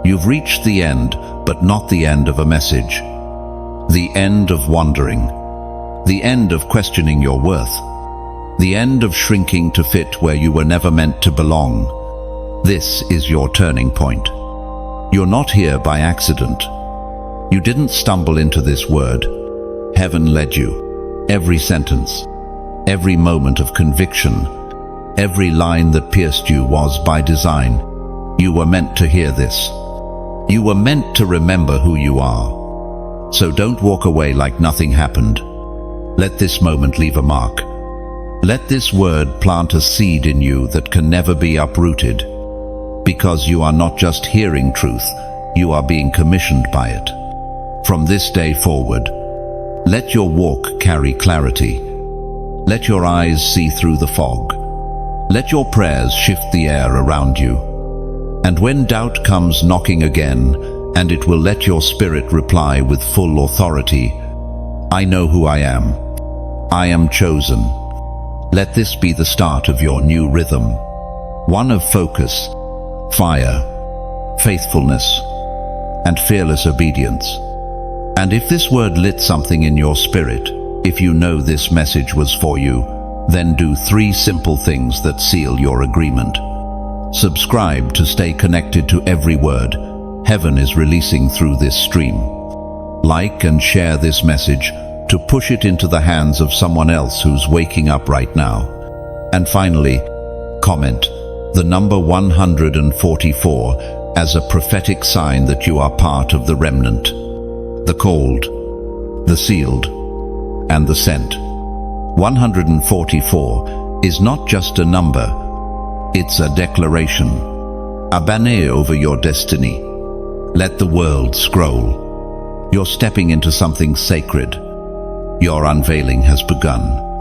You've reached the end, but not the end of a message. The end of wandering. The end of questioning your worth. The end of shrinking to fit where you were never meant to belong. This is your turning point. You're not here by accident. You didn't stumble into this word. Heaven led you. Every sentence, every moment of conviction, every line that pierced you was by design. You were meant to hear this. You were meant to remember who you are. So don't walk away like nothing happened. Let this moment leave a mark. Let this word plant a seed in you that can never be uprooted. Because you are not just hearing truth, you are being commissioned by it. From this day forward, let your walk carry clarity. Let your eyes see through the fog. Let your prayers shift the air around you. And when doubt comes knocking again, and it will let your spirit reply with full authority, I know who I am. I am chosen. Let this be the start of your new rhythm. One of focus, fire, faithfulness, and fearless obedience. And if this word lit something in your spirit, if you know this message was for you, then do 3 simple things that seal your agreement. Subscribe to stay connected to every word heaven is releasing through this stream. Like and share this message to push it into the hands of someone else who's waking up right now. And finally, comment the number 144 as a prophetic sign that you are part of the remnant, the called, the sealed, and the sent. 144 is not just a number, it's a declaration, a banner over your destiny. Let the world scroll. You're stepping into something sacred. Your unveiling has begun.